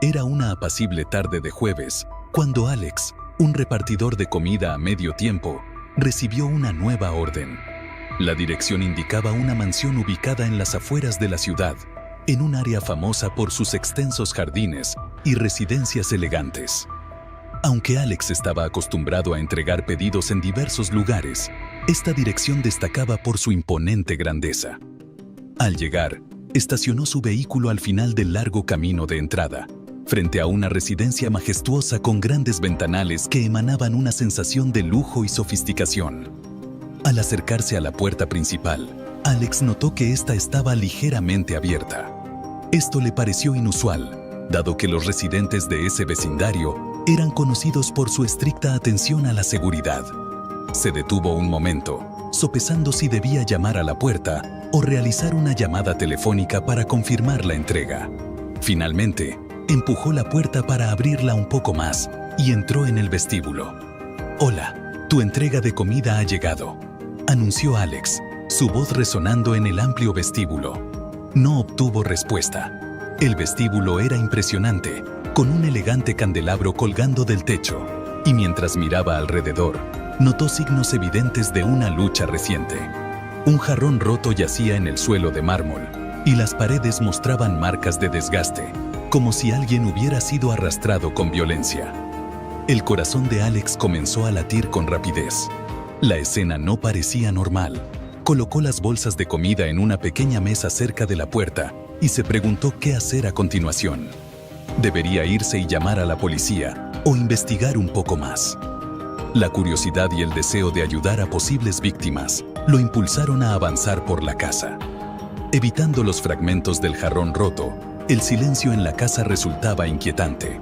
Era una apacible tarde de jueves, cuando Alex, un repartidor de comida a medio tiempo, recibió una nueva orden. La dirección indicaba una mansión ubicada en las afueras de la ciudad, en un área famosa por sus extensos jardines y residencias elegantes. Aunque Alex estaba acostumbrado a entregar pedidos en diversos lugares, esta dirección destacaba por su imponente grandeza. Al llegar, estacionó su vehículo al final del largo camino de entrada, frente a una residencia majestuosa con grandes ventanales que emanaban una sensación de lujo y sofisticación. Al acercarse a la puerta principal, Alex notó que ésta estaba ligeramente abierta. Esto le pareció inusual, dado que los residentes de ese vecindario eran conocidos por su estricta atención a la seguridad. Se detuvo un momento, sopesando si debía llamar a la puerta o realizar una llamada telefónica para confirmar la entrega. Finalmente, empujó la puerta para abrirla un poco más y entró en el vestíbulo. «Hola, tu entrega de comida ha llegado», anunció Alex, su voz resonando en el amplio vestíbulo. No obtuvo respuesta. El vestíbulo era impresionante, con un elegante candelabro colgando del techo, y mientras miraba alrededor, notó signos evidentes de una lucha reciente. Un jarrón roto yacía en el suelo de mármol, y las paredes mostraban marcas de desgaste, como si alguien hubiera sido arrastrado con violencia. El corazón de Alex comenzó a latir con rapidez. La escena no parecía normal. Colocó las bolsas de comida en una pequeña mesa cerca de la puerta y se preguntó qué hacer a continuación. ¿Debería irse y llamar a la policía o investigar un poco más? La curiosidad y el deseo de ayudar a posibles víctimas lo impulsaron a avanzar por la casa. Evitando los fragmentos del jarrón roto, el silencio en la casa resultaba inquietante.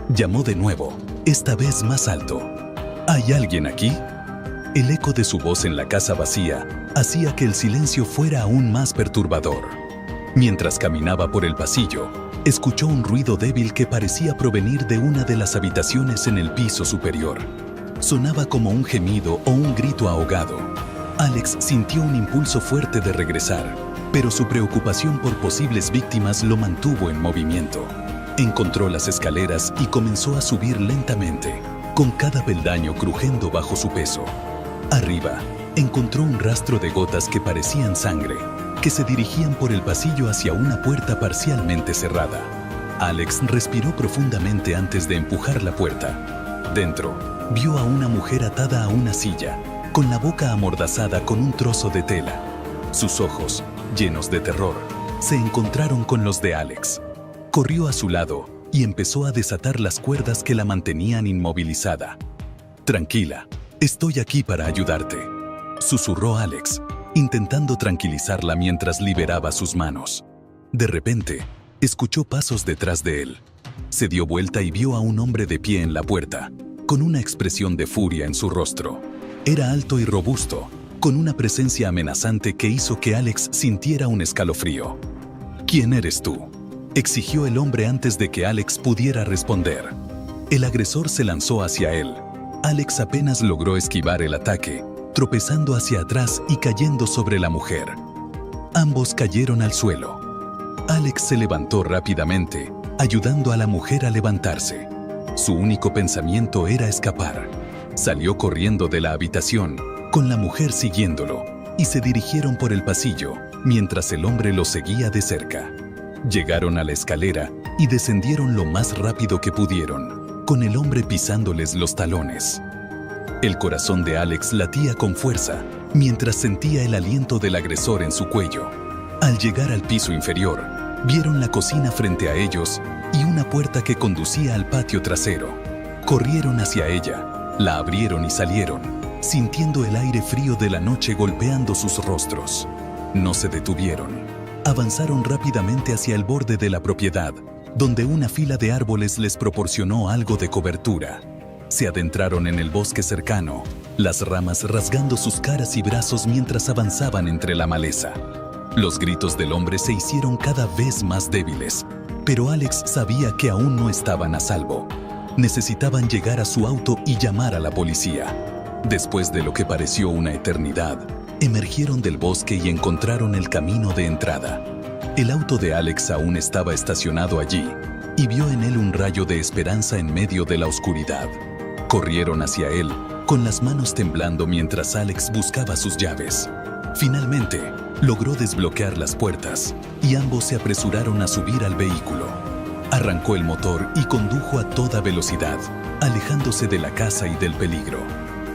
Llamó de nuevo, esta vez más alto. ¿Hay alguien aquí? El eco de su voz en la casa vacía hacía que el silencio fuera aún más perturbador. Mientras caminaba por el pasillo, escuchó un ruido débil que parecía provenir de una de las habitaciones en el piso superior. Sonaba como un gemido o un grito ahogado. Alex sintió un impulso fuerte de regresar, pero su preocupación por posibles víctimas lo mantuvo en movimiento. Encontró las escaleras y comenzó a subir lentamente, con cada peldaño crujiendo bajo su peso. Arriba, encontró un rastro de gotas que parecían sangre, que se dirigían por el pasillo hacia una puerta parcialmente cerrada. Alex respiró profundamente antes de empujar la puerta. Dentro, vio a una mujer atada a una silla, con la boca amordazada con un trozo de tela. Sus ojos, llenos de terror, se encontraron con los de Alex. Corrió a su lado y empezó a desatar las cuerdas que la mantenían inmovilizada. «Tranquila, estoy aquí para ayudarte», susurró Alex, intentando tranquilizarla mientras liberaba sus manos. De repente, escuchó pasos detrás de él. Se dio vuelta y vio a un hombre de pie en la puerta, con una expresión de furia en su rostro. Era alto y robusto, con una presencia amenazante que hizo que Alex sintiera un escalofrío. «¿Quién eres tú?», exigió el hombre antes de que Alex pudiera responder. El agresor se lanzó hacia él. Alex apenas logró esquivar el ataque, tropezando hacia atrás y cayendo sobre la mujer. Ambos cayeron al suelo. Alex se levantó rápidamente, ayudando a la mujer a levantarse. Su único pensamiento era escapar. Salió corriendo de la habitación, con la mujer siguiéndolo, y se dirigieron por el pasillo, mientras el hombre lo seguía de cerca. Llegaron a la escalera y descendieron lo más rápido que pudieron, con el hombre pisándoles los talones. El corazón de Alex latía con fuerza, mientras sentía el aliento del agresor en su cuello. Al llegar al piso inferior, vieron la cocina frente a ellos y una puerta que conducía al patio trasero. Corrieron hacia ella, la abrieron y salieron, sintiendo el aire frío de la noche golpeando sus rostros. No se detuvieron. Avanzaron rápidamente hacia el borde de la propiedad, donde una fila de árboles les proporcionó algo de cobertura. Se adentraron en el bosque cercano, las ramas rasgando sus caras y brazos mientras avanzaban entre la maleza. Los gritos del hombre se hicieron cada vez más débiles, pero Alex sabía que aún no estaban a salvo. Necesitaban llegar a su auto y llamar a la policía. Después de lo que pareció una eternidad, emergieron del bosque y encontraron el camino de entrada. El auto de Alex aún estaba estacionado allí, y vio en él un rayo de esperanza en medio de la oscuridad. Corrieron hacia él, con las manos temblando mientras Alex buscaba sus llaves. Finalmente, logró desbloquear las puertas, y ambos se apresuraron a subir al vehículo. Arrancó el motor y condujo a toda velocidad, alejándose de la casa y del peligro.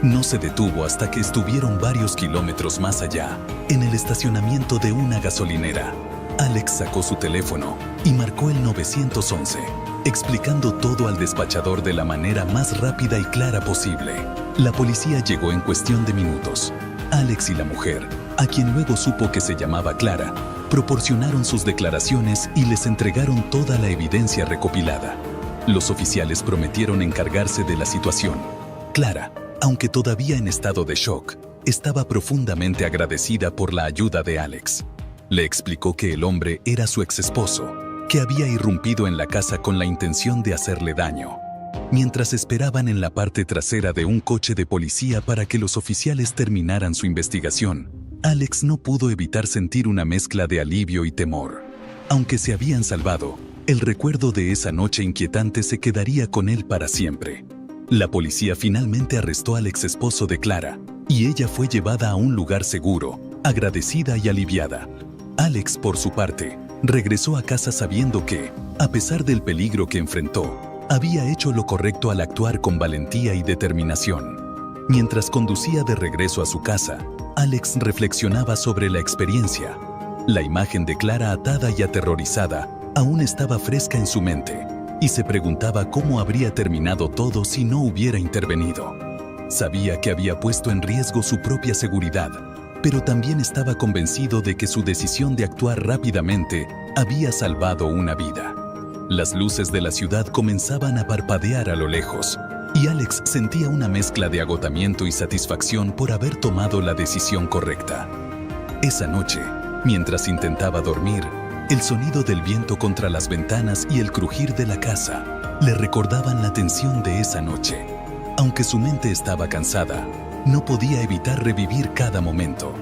No se detuvo hasta que estuvieron varios kilómetros más allá, en el estacionamiento de una gasolinera. Alex sacó su teléfono y marcó el 911, explicando todo al despachador de la manera más rápida y clara posible. La policía llegó en cuestión de minutos. Alex y la mujer, a quien luego supo que se llamaba Clara, proporcionaron sus declaraciones y les entregaron toda la evidencia recopilada. Los oficiales prometieron encargarse de la situación. Clara, aunque todavía en estado de shock, estaba profundamente agradecida por la ayuda de Alex. Le explicó que el hombre era su exesposo, que había irrumpido en la casa con la intención de hacerle daño. Mientras esperaban en la parte trasera de un coche de policía para que los oficiales terminaran su investigación, Alex no pudo evitar sentir una mezcla de alivio y temor. Aunque se habían salvado, el recuerdo de esa noche inquietante se quedaría con él para siempre. La policía finalmente arrestó al exesposo de Clara, y ella fue llevada a un lugar seguro, agradecida y aliviada. Alex, por su parte, regresó a casa sabiendo que, a pesar del peligro que enfrentó, había hecho lo correcto al actuar con valentía y determinación. Mientras conducía de regreso a su casa, Alex reflexionaba sobre la experiencia. La imagen de Clara atada y aterrorizada aún estaba fresca en su mente, y se preguntaba cómo habría terminado todo si no hubiera intervenido. Sabía que había puesto en riesgo su propia seguridad, pero también estaba convencido de que su decisión de actuar rápidamente había salvado una vida. Las luces de la ciudad comenzaban a parpadear a lo lejos, y Alex sentía una mezcla de agotamiento y satisfacción por haber tomado la decisión correcta. Esa noche, mientras intentaba dormir, el sonido del viento contra las ventanas y el crujir de la casa le recordaban la tensión de esa noche. Aunque su mente estaba cansada, no podía evitar revivir cada momento.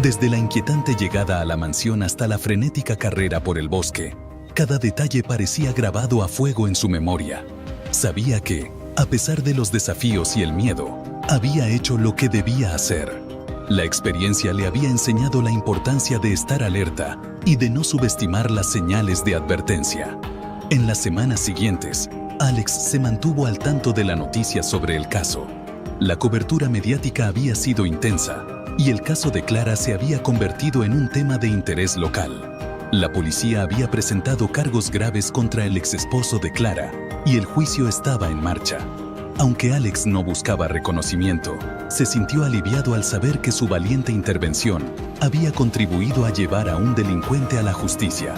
Desde la inquietante llegada a la mansión hasta la frenética carrera por el bosque, cada detalle parecía grabado a fuego en su memoria. Sabía que, a pesar de los desafíos y el miedo, había hecho lo que debía hacer. La experiencia le había enseñado la importancia de estar alerta y de no subestimar las señales de advertencia. En las semanas siguientes, Alex se mantuvo al tanto de la noticia sobre el caso. La cobertura mediática había sido intensa, y el caso de Clara se había convertido en un tema de interés local. La policía había presentado cargos graves contra el exesposo de Clara, y el juicio estaba en marcha. Aunque Alex no buscaba reconocimiento, se sintió aliviado al saber que su valiente intervención había contribuido a llevar a un delincuente a la justicia.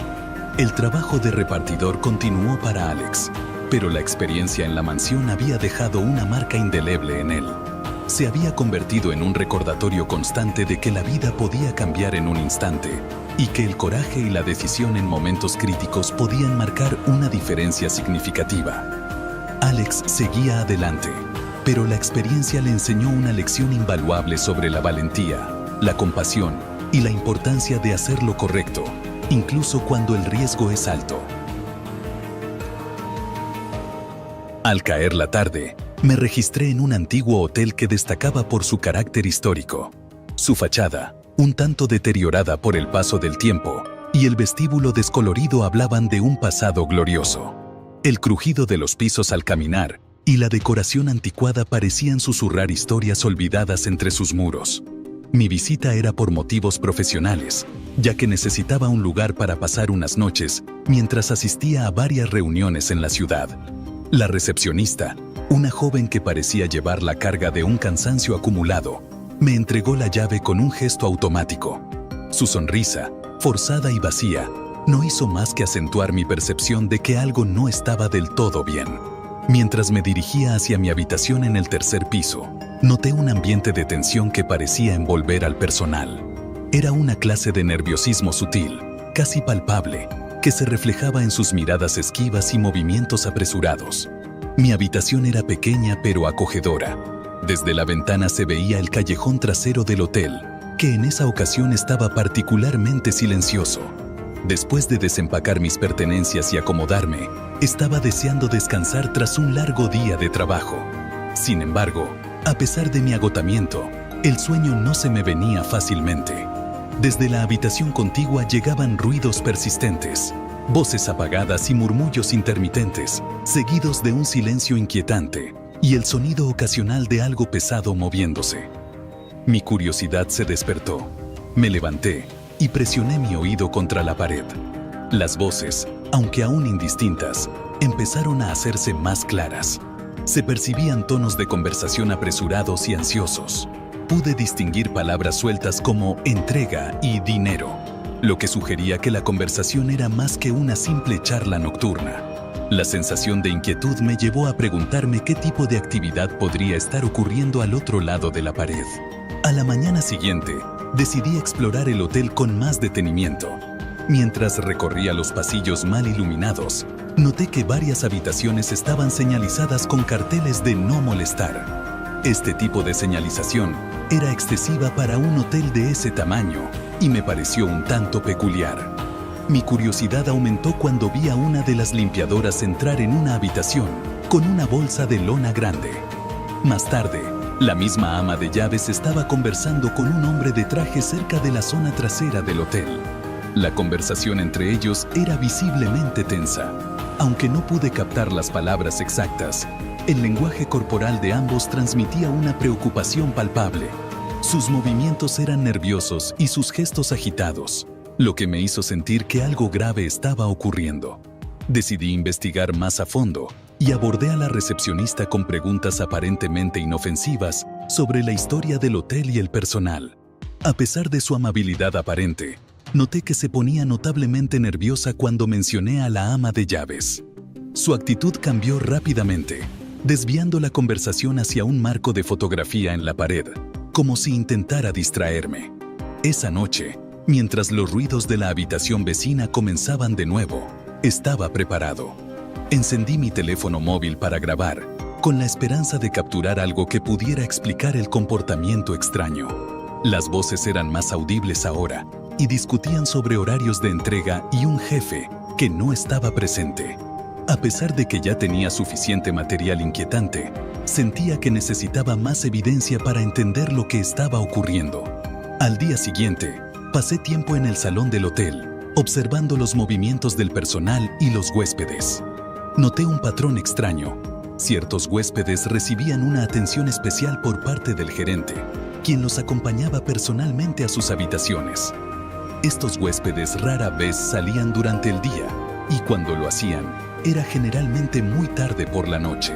El trabajo de repartidor continuó para Alex, pero la experiencia en la mansión había dejado una marca indeleble en él. Se había convertido en un recordatorio constante de que la vida podía cambiar en un instante, y que el coraje y la decisión en momentos críticos podían marcar una diferencia significativa. Alex seguía adelante, pero la experiencia le enseñó una lección invaluable sobre la valentía, la compasión y la importancia de hacer lo correcto, incluso cuando el riesgo es alto. Al caer la tarde, me registré en un antiguo hotel que destacaba por su carácter histórico. Su fachada, un tanto deteriorada por el paso del tiempo, y el vestíbulo descolorido hablaban de un pasado glorioso. El crujido de los pisos al caminar y la decoración anticuada parecían susurrar historias olvidadas entre sus muros. Mi visita era por motivos profesionales, ya que necesitaba un lugar para pasar unas noches mientras asistía a varias reuniones en la ciudad. La recepcionista, una joven que parecía llevar la carga de un cansancio acumulado, me entregó la llave con un gesto automático. Su sonrisa, forzada y vacía, no hizo más que acentuar mi percepción de que algo no estaba del todo bien. Mientras me dirigía hacia mi habitación en el tercer piso, noté un ambiente de tensión que parecía envolver al personal. Era una clase de nerviosismo sutil, casi palpable, que se reflejaba en sus miradas esquivas y movimientos apresurados. Mi habitación era pequeña pero acogedora. Desde la ventana se veía el callejón trasero del hotel, que en esa ocasión estaba particularmente silencioso. Después de desempacar mis pertenencias y acomodarme, estaba deseando descansar tras un largo día de trabajo. Sin embargo, a pesar de mi agotamiento, el sueño no se me venía fácilmente. Desde la habitación contigua llegaban ruidos persistentes, voces apagadas y murmullos intermitentes, seguidos de un silencio inquietante y el sonido ocasional de algo pesado moviéndose. Mi curiosidad se despertó. Me levanté y presioné mi oído contra la pared. Las voces, aunque aún indistintas, empezaron a hacerse más claras. Se percibían tonos de conversación apresurados y ansiosos. Pude distinguir palabras sueltas como entrega y dinero, lo que sugería que la conversación era más que una simple charla nocturna. La sensación de inquietud me llevó a preguntarme qué tipo de actividad podría estar ocurriendo al otro lado de la pared. A la mañana siguiente, decidí explorar el hotel con más detenimiento. Mientras recorría los pasillos mal iluminados, noté que varias habitaciones estaban señalizadas con carteles de no molestar. Este tipo de señalización era excesiva para un hotel de ese tamaño y me pareció un tanto peculiar. Mi curiosidad aumentó cuando vi a una de las limpiadoras entrar en una habitación con una bolsa de lona grande. Más tarde, la misma ama de llaves estaba conversando con un hombre de traje cerca de la zona trasera del hotel. La conversación entre ellos era visiblemente tensa. Aunque no pude captar las palabras exactas, el lenguaje corporal de ambos transmitía una preocupación palpable. Sus movimientos eran nerviosos y sus gestos agitados, lo que me hizo sentir que algo grave estaba ocurriendo. Decidí investigar más a fondo y abordé a la recepcionista con preguntas aparentemente inofensivas sobre la historia del hotel y el personal. A pesar de su amabilidad aparente, noté que se ponía notablemente nerviosa cuando mencioné a la ama de llaves. Su actitud cambió rápidamente, desviando la conversación hacia un marco de fotografía en la pared, como si intentara distraerme. Esa noche, mientras los ruidos de la habitación vecina comenzaban de nuevo, estaba preparado. Encendí mi teléfono móvil para grabar, con la esperanza de capturar algo que pudiera explicar el comportamiento extraño. Las voces eran más audibles ahora y discutían sobre horarios de entrega y un jefe que no estaba presente. A pesar de que ya tenía suficiente material inquietante, sentía que necesitaba más evidencia para entender lo que estaba ocurriendo. Al día siguiente, pasé tiempo en el salón del hotel, observando los movimientos del personal y los huéspedes. Noté un patrón extraño. Ciertos huéspedes recibían una atención especial por parte del gerente, quien los acompañaba personalmente a sus habitaciones. Estos huéspedes rara vez salían durante el día, y cuando lo hacían, era generalmente muy tarde por la noche.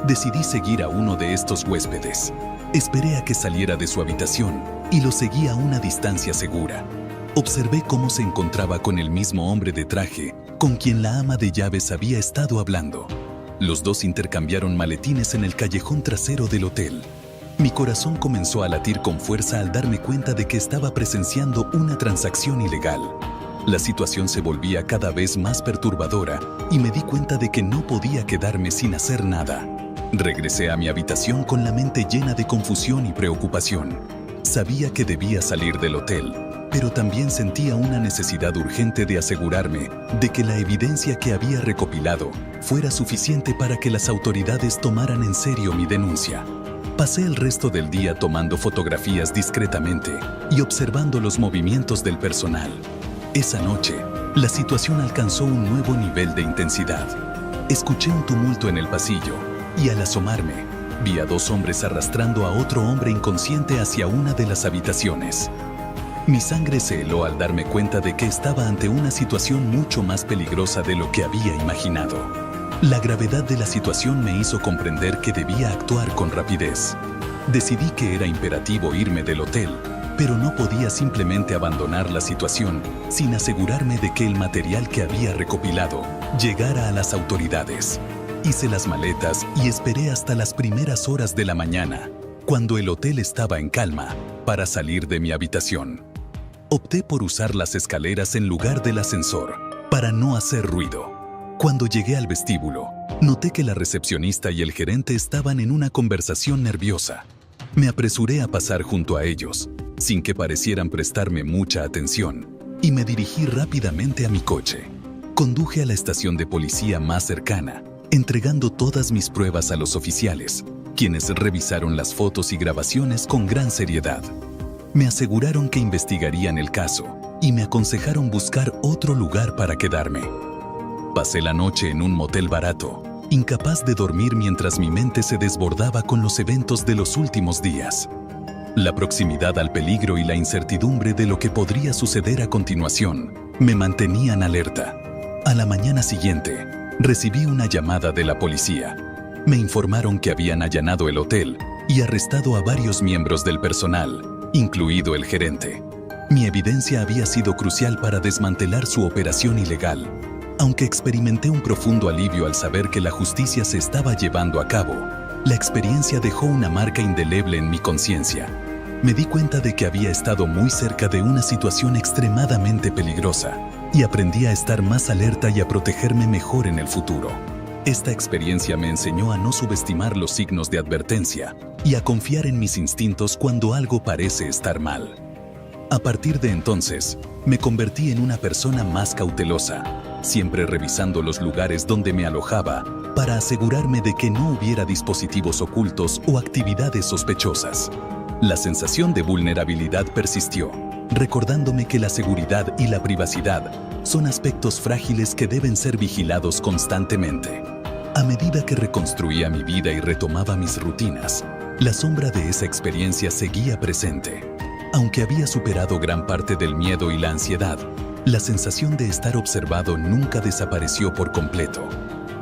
Decidí seguir a uno de estos huéspedes. Esperé a que saliera de su habitación y lo seguí a una distancia segura. Observé cómo se encontraba con el mismo hombre de traje con quien la ama de llaves había estado hablando. Los dos intercambiaron maletines en el callejón trasero del hotel. Mi corazón comenzó a latir con fuerza al darme cuenta de que estaba presenciando una transacción ilegal. La situación se volvía cada vez más perturbadora y me di cuenta de que no podía quedarme sin hacer nada. Regresé a mi habitación con la mente llena de confusión y preocupación. Sabía que debía salir del hotel, pero también sentía una necesidad urgente de asegurarme de que la evidencia que había recopilado fuera suficiente para que las autoridades tomaran en serio mi denuncia. Pasé el resto del día tomando fotografías discretamente y observando los movimientos del personal. Esa noche, la situación alcanzó un nuevo nivel de intensidad. Escuché un tumulto en el pasillo y al asomarme, vi a dos hombres arrastrando a otro hombre inconsciente hacia una de las habitaciones. Mi sangre se heló al darme cuenta de que estaba ante una situación mucho más peligrosa de lo que había imaginado. La gravedad de la situación me hizo comprender que debía actuar con rapidez. Decidí que era imperativo irme del hotel, pero no podía simplemente abandonar la situación sin asegurarme de que el material que había recopilado llegara a las autoridades. Hice las maletas y esperé hasta las primeras horas de la mañana, cuando el hotel estaba en calma, para salir de mi habitación. Opté por usar las escaleras en lugar del ascensor, para no hacer ruido. Cuando llegué al vestíbulo, noté que la recepcionista y el gerente estaban en una conversación nerviosa. Me apresuré a pasar junto a ellos, sin que parecieran prestarme mucha atención. y me dirigí rápidamente a mi coche. Conduje a la estación de policía más cercana, entregando todas mis pruebas a los oficiales, quienes revisaron las fotos y grabaciones con gran seriedad. Me aseguraron que investigarían el caso y me aconsejaron buscar otro lugar para quedarme. Pasé la noche en un motel barato, incapaz de dormir mientras mi mente se desbordaba con los eventos de los últimos días. La proximidad al peligro y la incertidumbre de lo que podría suceder a continuación me mantenían alerta. A la mañana siguiente, recibí una llamada de la policía. Me informaron que habían allanado el hotel y arrestado a varios miembros del personal, incluido el gerente. Mi evidencia había sido crucial para desmantelar su operación ilegal. Aunque experimenté un profundo alivio al saber que la justicia se estaba llevando a cabo, la experiencia dejó una marca indeleble en mi conciencia. Me di cuenta de que había estado muy cerca de una situación extremadamente peligrosa y aprendí a estar más alerta y a protegerme mejor en el futuro. Esta experiencia me enseñó a no subestimar los signos de advertencia y a confiar en mis instintos cuando algo parece estar mal. A partir de entonces, me convertí en una persona más cautelosa, siempre revisando los lugares donde me alojaba para asegurarme de que no hubiera dispositivos ocultos o actividades sospechosas. La sensación de vulnerabilidad persistió, recordándome que la seguridad y la privacidad son aspectos frágiles que deben ser vigilados constantemente. A medida que reconstruía mi vida y retomaba mis rutinas, la sombra de esa experiencia seguía presente. Aunque había superado gran parte del miedo y la ansiedad, la sensación de estar observado nunca desapareció por completo.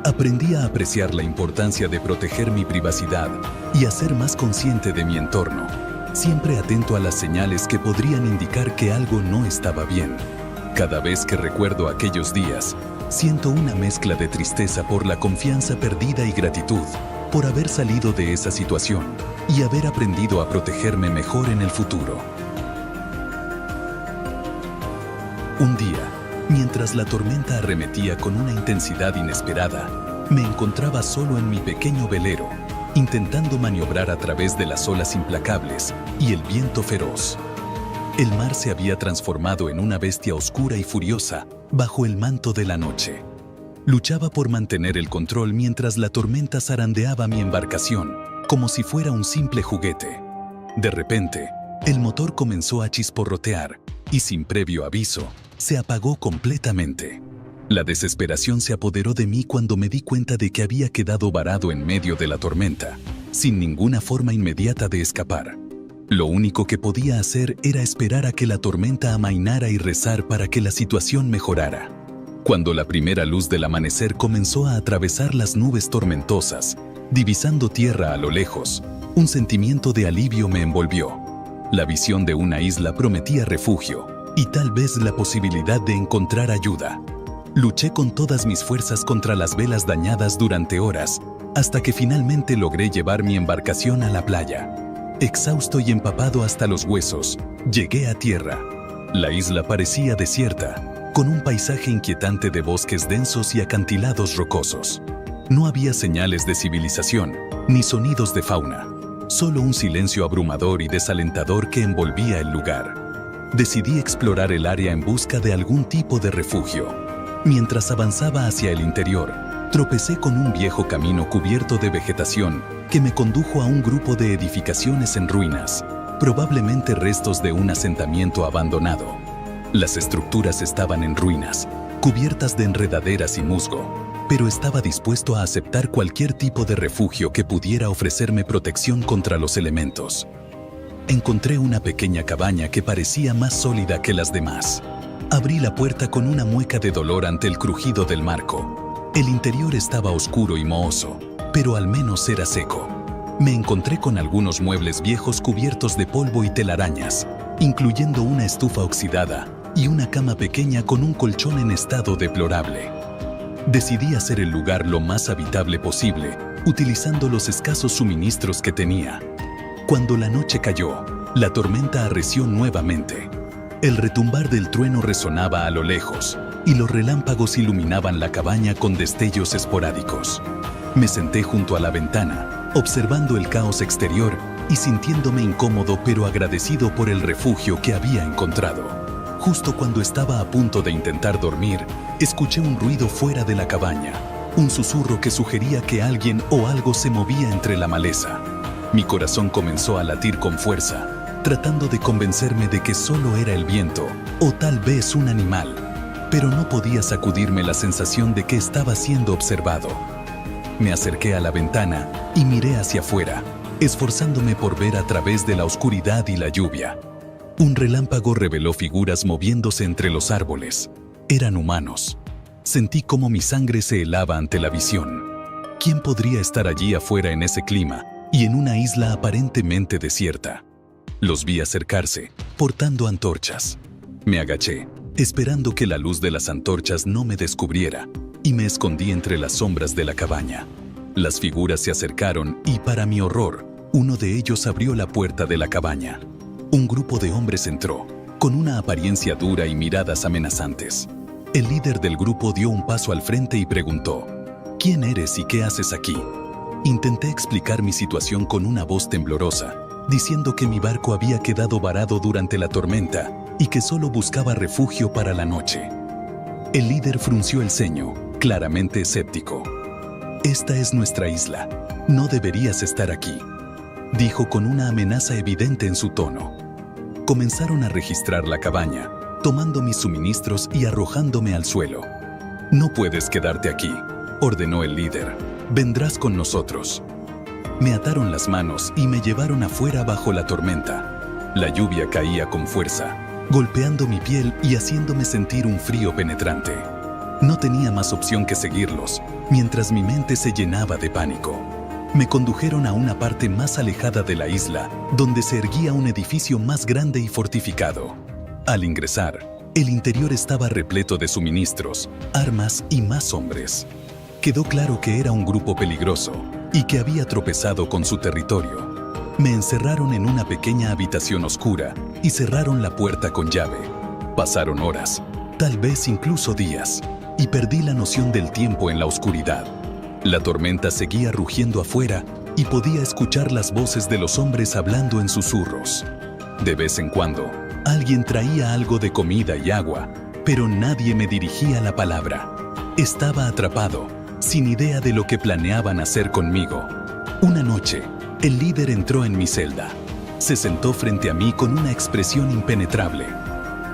Aprendí a apreciar la importancia de proteger mi privacidad y a ser más consciente de mi entorno, siempre atento a las señales que podrían indicar que algo no estaba bien. Cada vez que recuerdo aquellos días, siento una mezcla de tristeza por la confianza perdida y gratitud por haber salido de esa situación y haber aprendido a protegerme mejor en el futuro. Un día, mientras la tormenta arremetía con una intensidad inesperada, me encontraba solo en mi pequeño velero, intentando maniobrar a través de las olas implacables y el viento feroz. El mar se había transformado en una bestia oscura y furiosa bajo el manto de la noche. Luchaba por mantener el control mientras la tormenta zarandeaba mi embarcación, como si fuera un simple juguete. De repente, el motor comenzó a chisporrotear y, sin previo aviso, se apagó completamente. La desesperación se apoderó de mí cuando me di cuenta de que había quedado varado en medio de la tormenta, sin ninguna forma inmediata de escapar. Lo único que podía hacer era esperar a que la tormenta amainara y rezar para que la situación mejorara. Cuando la primera luz del amanecer comenzó a atravesar las nubes tormentosas, divisando tierra a lo lejos, un sentimiento de alivio me envolvió. La visión de una isla prometía refugio y tal vez la posibilidad de encontrar ayuda. Luché con todas mis fuerzas contra las velas dañadas durante horas, hasta que finalmente logré llevar mi embarcación a la playa. Exhausto y empapado hasta los huesos, llegué a tierra. La isla parecía desierta, con un paisaje inquietante de bosques densos y acantilados rocosos. No había señales de civilización, ni sonidos de fauna, solo un silencio abrumador y desalentador que envolvía el lugar. Decidí explorar el área en busca de algún tipo de refugio. Mientras avanzaba hacia el interior, tropecé con un viejo camino cubierto de vegetación que me condujo a un grupo de edificaciones en ruinas, probablemente restos de un asentamiento abandonado. Las estructuras estaban en ruinas, cubiertas de enredaderas y musgo, pero estaba dispuesto a aceptar cualquier tipo de refugio que pudiera ofrecerme protección contra los elementos. Encontré una pequeña cabaña que parecía más sólida que las demás. Abrí la puerta con una mueca de dolor ante el crujido del marco. El interior estaba oscuro y mohoso, pero al menos era seco. Me encontré con algunos muebles viejos cubiertos de polvo y telarañas, incluyendo una estufa oxidada y una cama pequeña con un colchón en estado deplorable. Decidí hacer el lugar lo más habitable posible, utilizando los escasos suministros que tenía. Cuando la noche cayó, la tormenta arreció nuevamente. El retumbar del trueno resonaba a lo lejos, y los relámpagos iluminaban la cabaña con destellos esporádicos. Me senté junto a la ventana, observando el caos exterior y sintiéndome incómodo pero agradecido por el refugio que había encontrado. Justo cuando estaba a punto de intentar dormir, escuché un ruido fuera de la cabaña, un susurro que sugería que alguien o algo se movía entre la maleza. Mi corazón comenzó a latir con fuerza, tratando de convencerme de que solo era el viento, o tal vez un animal, pero no podía sacudirme la sensación de que estaba siendo observado. Me acerqué a la ventana y miré hacia afuera, esforzándome por ver a través de la oscuridad y la lluvia. Un relámpago reveló figuras moviéndose entre los árboles. Eran humanos. Sentí cómo mi sangre se helaba ante la visión. ¿Quién podría estar allí afuera en ese clima y en una isla aparentemente desierta? Los vi acercarse, portando antorchas. Me agaché, esperando que la luz de las antorchas no me descubriera, y me escondí entre las sombras de la cabaña. Las figuras se acercaron y, para mi horror, uno de ellos abrió la puerta de la cabaña. Un grupo de hombres entró, con una apariencia dura y miradas amenazantes. El líder del grupo dio un paso al frente y preguntó: ¿Quién eres y qué haces aquí? Intenté explicar mi situación con una voz temblorosa, diciendo que mi barco había quedado varado durante la tormenta y que solo buscaba refugio para la noche. El líder frunció el ceño, claramente escéptico. «Esta es nuestra isla. No deberías estar aquí», dijo con una amenaza evidente en su tono. Comenzaron a registrar la cabaña, tomando mis suministros y arrojándome al suelo. «No puedes quedarte aquí», ordenó el líder. «Vendrás con nosotros». Me ataron las manos y me llevaron afuera bajo la tormenta. La lluvia caía con fuerza, golpeando mi piel y haciéndome sentir un frío penetrante. No tenía más opción que seguirlos, mientras mi mente se llenaba de pánico. Me condujeron a una parte más alejada de la isla, donde se erguía un edificio más grande y fortificado. Al ingresar, el interior estaba repleto de suministros, armas y más hombres. Quedó claro que era un grupo peligroso y que había tropezado con su territorio. Me encerraron en una pequeña habitación oscura y cerraron la puerta con llave. Pasaron horas, tal vez incluso días, y perdí la noción del tiempo en la oscuridad. La tormenta seguía rugiendo afuera y podía escuchar las voces de los hombres hablando en susurros. De vez en cuando, alguien traía algo de comida y agua, pero nadie me dirigía la palabra. Estaba atrapado, sin idea de lo que planeaban hacer conmigo. Una noche, el líder entró en mi celda. Se sentó frente a mí con una expresión impenetrable.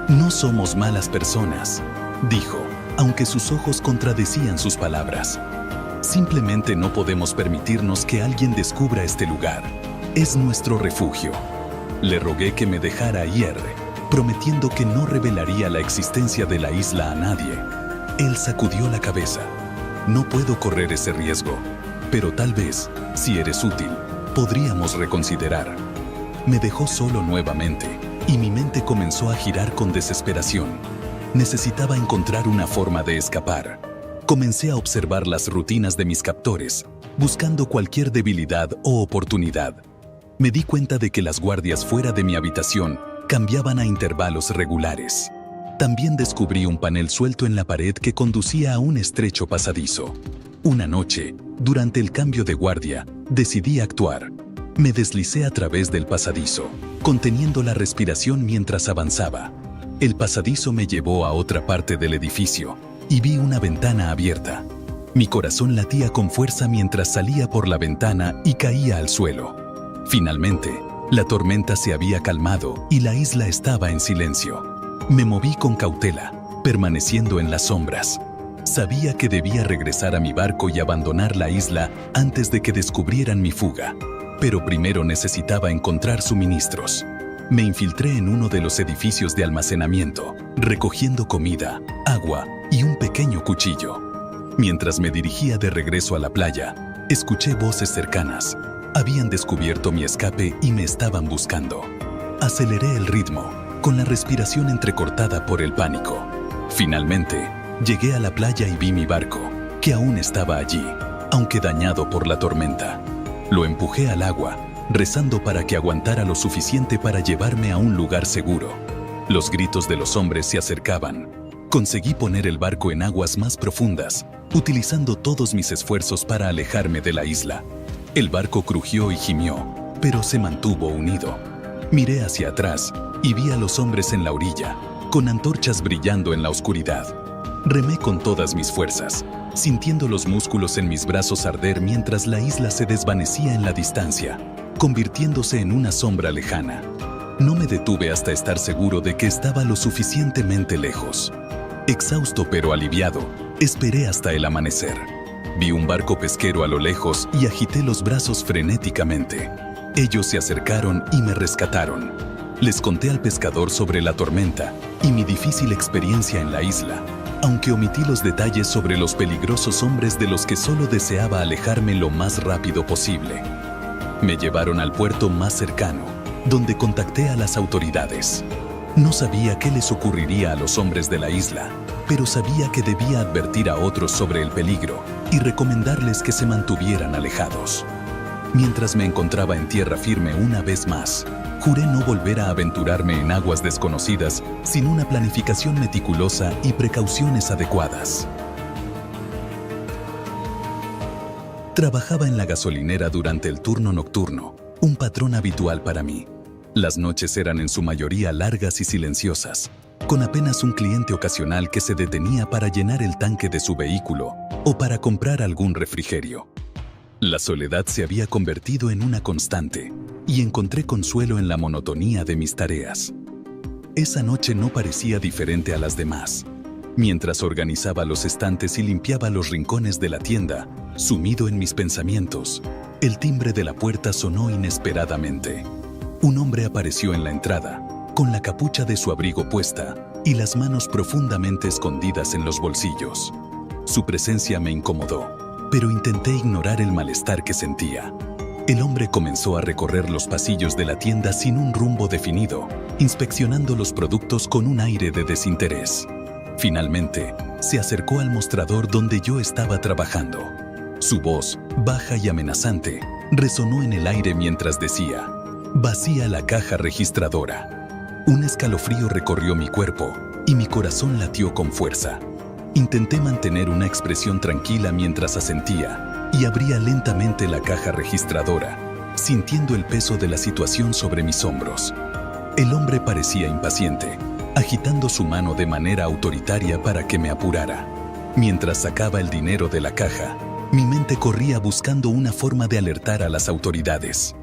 «No somos malas personas», dijo, aunque sus ojos contradecían sus palabras. «Simplemente no podemos permitirnos que alguien descubra este lugar. Es nuestro refugio». Le rogué que me dejara ir, prometiendo que no revelaría la existencia de la isla a nadie. Él sacudió la cabeza. «No puedo correr ese riesgo, pero tal vez, si eres útil, podríamos reconsiderar». Me dejó solo nuevamente, y mi mente comenzó a girar con desesperación. Necesitaba encontrar una forma de escapar. Comencé a observar las rutinas de mis captores, buscando cualquier debilidad o oportunidad. Me di cuenta de que las guardias fuera de mi habitación cambiaban a intervalos regulares. También descubrí un panel suelto en la pared que conducía a un estrecho pasadizo. Una noche, durante el cambio de guardia, decidí actuar. Me deslicé a través del pasadizo, conteniendo la respiración mientras avanzaba. El pasadizo me llevó a otra parte del edificio y vi una ventana abierta. Mi corazón latía con fuerza mientras salía por la ventana y caía al suelo. Finalmente, la tormenta se había calmado y la isla estaba en silencio. Me moví con cautela, permaneciendo en las sombras. Sabía que debía regresar a mi barco y abandonar la isla antes de que descubrieran mi fuga, pero primero necesitaba encontrar suministros. Me infiltré en uno de los edificios de almacenamiento, recogiendo comida, agua y un pequeño cuchillo. Mientras me dirigía de regreso a la playa, escuché voces cercanas. Habían descubierto mi escape y me estaban buscando. Aceleré el ritmo, con la respiración entrecortada por el pánico. Finalmente, llegué a la playa y vi mi barco, que aún estaba allí, aunque dañado por la tormenta. Lo empujé al agua, rezando para que aguantara lo suficiente para llevarme a un lugar seguro. Los gritos de los hombres se acercaban. Conseguí poner el barco en aguas más profundas, utilizando todos mis esfuerzos para alejarme de la isla. El barco crujió y gimió, pero se mantuvo unido. Miré hacia atrás y vi a los hombres en la orilla, con antorchas brillando en la oscuridad. Remé con todas mis fuerzas, sintiendo los músculos en mis brazos arder mientras la isla se desvanecía en la distancia, convirtiéndose en una sombra lejana. No me detuve hasta estar seguro de que estaba lo suficientemente lejos. Exhausto pero aliviado, esperé hasta el amanecer. Vi un barco pesquero a lo lejos y agité los brazos frenéticamente. Ellos se acercaron y me rescataron. Les conté al pescador sobre la tormenta y mi difícil experiencia en la isla, aunque omití los detalles sobre los peligrosos hombres de los que solo deseaba alejarme lo más rápido posible. Me llevaron al puerto más cercano, donde contacté a las autoridades. No sabía qué les ocurriría a los hombres de la isla, pero sabía que debía advertir a otros sobre el peligro y recomendarles que se mantuvieran alejados. Mientras me encontraba en tierra firme una vez más, juré no volver a aventurarme en aguas desconocidas sin una planificación meticulosa y precauciones adecuadas. Trabajaba en la gasolinera durante el turno nocturno, un patrón habitual para mí. Las noches eran en su mayoría largas y silenciosas, con apenas un cliente ocasional que se detenía para llenar el tanque de su vehículo o para comprar algún refrigerio. La soledad se había convertido en una constante y encontré consuelo en la monotonía de mis tareas. Esa noche no parecía diferente a las demás. Mientras organizaba los estantes y limpiaba los rincones de la tienda, sumido en mis pensamientos, el timbre de la puerta sonó inesperadamente. Un hombre apareció en la entrada, con la capucha de su abrigo puesta y las manos profundamente escondidas en los bolsillos. Su presencia me incomodó, pero intenté ignorar el malestar que sentía. El hombre comenzó a recorrer los pasillos de la tienda sin un rumbo definido, inspeccionando los productos con un aire de desinterés. Finalmente, se acercó al mostrador donde yo estaba trabajando. Su voz, baja y amenazante, resonó en el aire mientras decía: «Vacía la caja registradora». Un escalofrío recorrió mi cuerpo y mi corazón latió con fuerza. Intenté mantener una expresión tranquila mientras asentía y abría lentamente la caja registradora, sintiendo el peso de la situación sobre mis hombros. El hombre parecía impaciente, agitando su mano de manera autoritaria para que me apurara. Mientras sacaba el dinero de la caja, mi mente corría buscando una forma de alertar a las autoridades.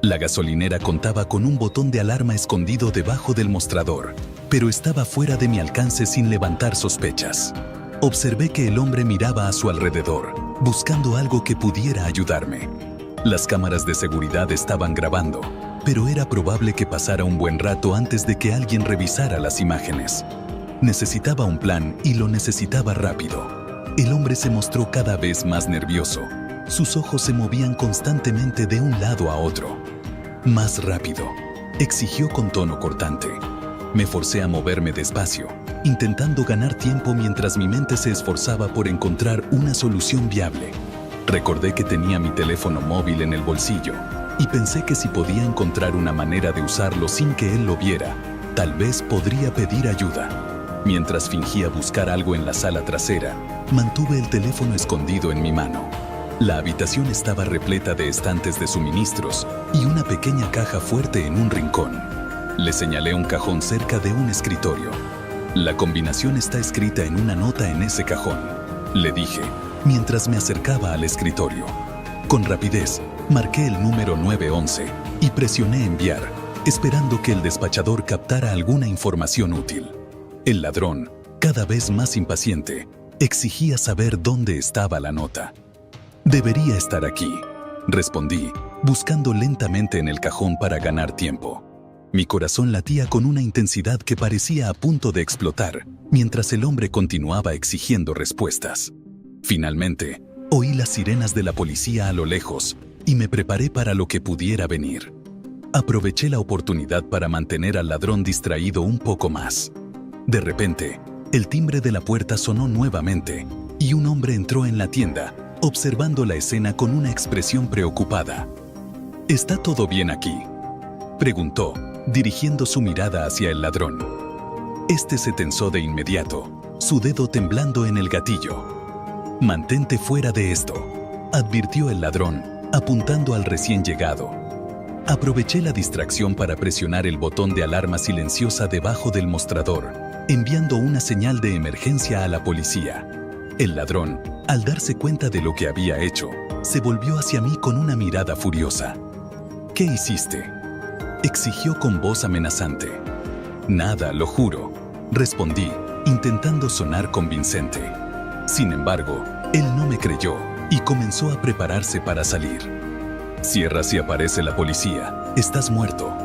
La gasolinera contaba con un botón de alarma escondido debajo del mostrador, pero estaba fuera de mi alcance sin levantar sospechas. Observé que el hombre miraba a su alrededor, buscando algo que pudiera ayudarme. Las cámaras de seguridad estaban grabando, pero era probable que pasara un buen rato antes de que alguien revisara las imágenes. Necesitaba un plan y lo necesitaba rápido. El hombre se mostró cada vez más nervioso. Sus ojos se movían constantemente de un lado a otro. «Más rápido», exigió con tono cortante. Me forcé a moverme despacio, intentando ganar tiempo mientras mi mente se esforzaba por encontrar una solución viable. Recordé que tenía mi teléfono móvil en el bolsillo y pensé que si podía encontrar una manera de usarlo sin que él lo viera, tal vez podría pedir ayuda. Mientras fingía buscar algo en la sala trasera, mantuve el teléfono escondido en mi mano. La habitación estaba repleta de estantes de suministros y una pequeña caja fuerte en un rincón. Le señalé un cajón cerca de un escritorio. «La combinación está escrita en una nota en ese cajón», le dije, mientras me acercaba al escritorio. Con rapidez, marqué el número 911 y presioné enviar, esperando que el despachador captara alguna información útil. El ladrón, cada vez más impaciente, exigía saber dónde estaba la nota. «Debería estar aquí», respondí, buscando lentamente en el cajón para ganar tiempo. Mi corazón latía con una intensidad que parecía a punto de explotar, mientras el hombre continuaba exigiendo respuestas. Finalmente, oí las sirenas de la policía a lo lejos y me preparé para lo que pudiera venir. Aproveché la oportunidad para mantener al ladrón distraído un poco más. De repente, el timbre de la puerta sonó nuevamente y un hombre entró en la tienda, observando la escena con una expresión preocupada. «¿Está todo bien aquí?», preguntó, dirigiendo su mirada hacia el ladrón. Este se tensó de inmediato, su dedo temblando en el gatillo. «Mantente fuera de esto», advirtió el ladrón, apuntando al recién llegado. Aproveché la distracción para presionar el botón de alarma silenciosa debajo del mostrador, enviando una señal de emergencia a la policía. El ladrón, al darse cuenta de lo que había hecho, se volvió hacia mí con una mirada furiosa. ¿Qué hiciste?, exigió con voz amenazante. Nada, lo juro, respondí, intentando sonar convincente. Sin embargo, él no me creyó y comenzó a prepararse para salir. Cierra si aparece la policía, estás muerto,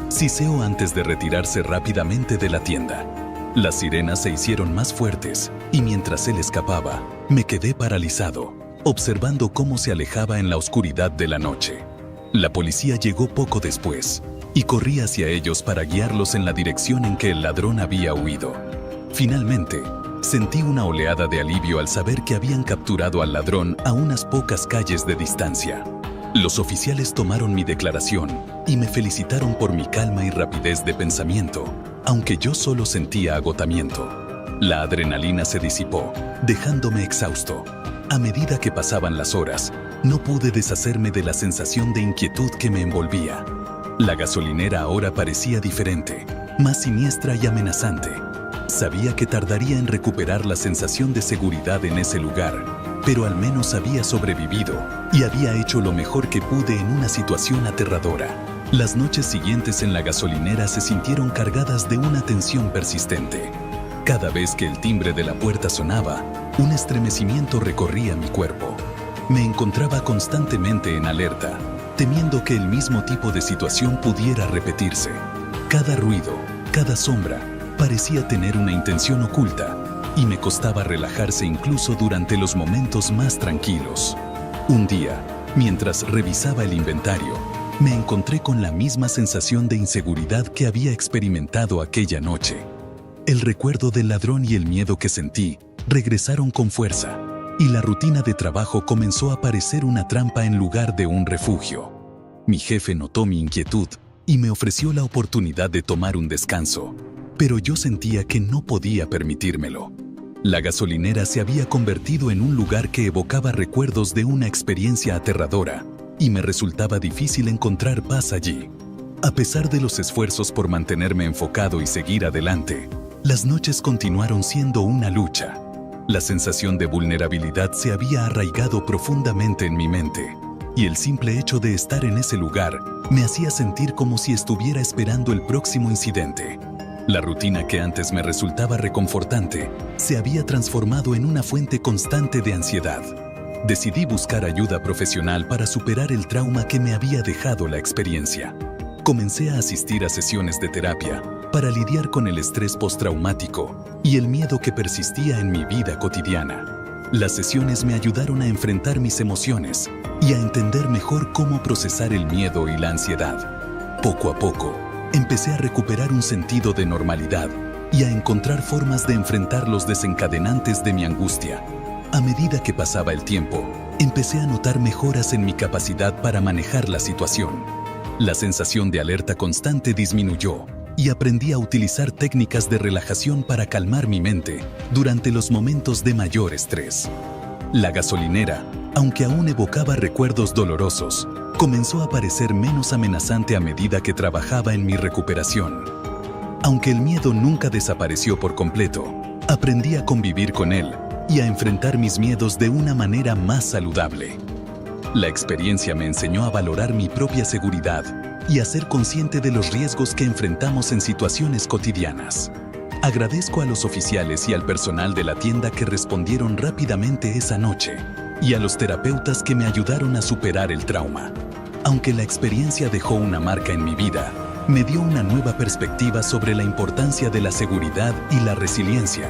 siseó antes de retirarse rápidamente de la tienda. Las sirenas se hicieron más fuertes y mientras él escapaba, me quedé paralizado, observando cómo se alejaba en la oscuridad de la noche. La policía llegó poco después y corrí hacia ellos para guiarlos en la dirección en que el ladrón había huido. Finalmente, sentí una oleada de alivio al saber que habían capturado al ladrón a unas pocas calles de distancia. Los oficiales tomaron mi declaración y me felicitaron por mi calma y rapidez de pensamiento, aunque yo solo sentía agotamiento. La adrenalina se disipó, dejándome exhausto. A medida que pasaban las horas, no pude deshacerme de la sensación de inquietud que me envolvía. La gasolinera ahora parecía diferente, más siniestra y amenazante. Sabía que tardaría en recuperar la sensación de seguridad en ese lugar, pero al menos había sobrevivido y había hecho lo mejor que pude en una situación aterradora. Las noches siguientes en la gasolinera se sintieron cargadas de una tensión persistente. Cada vez que el timbre de la puerta sonaba, un estremecimiento recorría mi cuerpo. Me encontraba constantemente en alerta, temiendo que el mismo tipo de situación pudiera repetirse. Cada ruido, cada sombra, parecía tener una intención oculta, y me costaba relajarse incluso durante los momentos más tranquilos. Un día, mientras revisaba el inventario, me encontré con la misma sensación de inseguridad que había experimentado aquella noche. El recuerdo del ladrón y el miedo que sentí regresaron con fuerza, y la rutina de trabajo comenzó a parecer una trampa en lugar de un refugio. Mi jefe notó mi inquietud y me ofreció la oportunidad de tomar un descanso, pero yo sentía que no podía permitírmelo. La gasolinera se había convertido en un lugar que evocaba recuerdos de una experiencia aterradora, y me resultaba difícil encontrar paz allí. A pesar de los esfuerzos por mantenerme enfocado y seguir adelante, las noches continuaron siendo una lucha. La sensación de vulnerabilidad se había arraigado profundamente en mi mente, y el simple hecho de estar en ese lugar me hacía sentir como si estuviera esperando el próximo incidente. La rutina que antes me resultaba reconfortante se había transformado en una fuente constante de ansiedad. Decidí buscar ayuda profesional para superar el trauma que me había dejado la experiencia. Comencé a asistir a sesiones de terapia para lidiar con el estrés postraumático y el miedo que persistía en mi vida cotidiana. Las sesiones me ayudaron a enfrentar mis emociones y a entender mejor cómo procesar el miedo y la ansiedad. Poco a poco, empecé a recuperar un sentido de normalidad y a encontrar formas de enfrentar los desencadenantes de mi angustia. A medida que pasaba el tiempo, empecé a notar mejoras en mi capacidad para manejar la situación. La sensación de alerta constante disminuyó y aprendí a utilizar técnicas de relajación para calmar mi mente durante los momentos de mayor estrés. La gasolinera, aunque aún evocaba recuerdos dolorosos, comenzó a parecer menos amenazante a medida que trabajaba en mi recuperación. Aunque el miedo nunca desapareció por completo, aprendí a convivir con él y a enfrentar mis miedos de una manera más saludable. La experiencia me enseñó a valorar mi propia seguridad y a ser consciente de los riesgos que enfrentamos en situaciones cotidianas. Agradezco a los oficiales y al personal de la tienda que respondieron rápidamente esa noche, y a los terapeutas que me ayudaron a superar el trauma. Aunque la experiencia dejó una marca en mi vida, me dio una nueva perspectiva sobre la importancia de la seguridad y la resiliencia.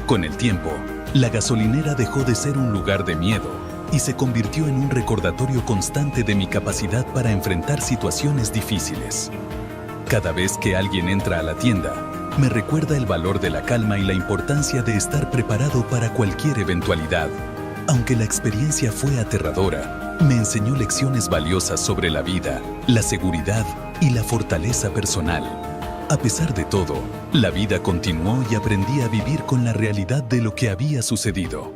Con el tiempo, la gasolinera dejó de ser un lugar de miedo y se convirtió en un recordatorio constante de mi capacidad para enfrentar situaciones difíciles. Cada vez que alguien entra a la tienda, me recuerda el valor de la calma y la importancia de estar preparado para cualquier eventualidad. Aunque la experiencia fue aterradora, me enseñó lecciones valiosas sobre la vida, la seguridad y la fortaleza personal. A pesar de todo, la vida continuó y aprendí a vivir con la realidad de lo que había sucedido.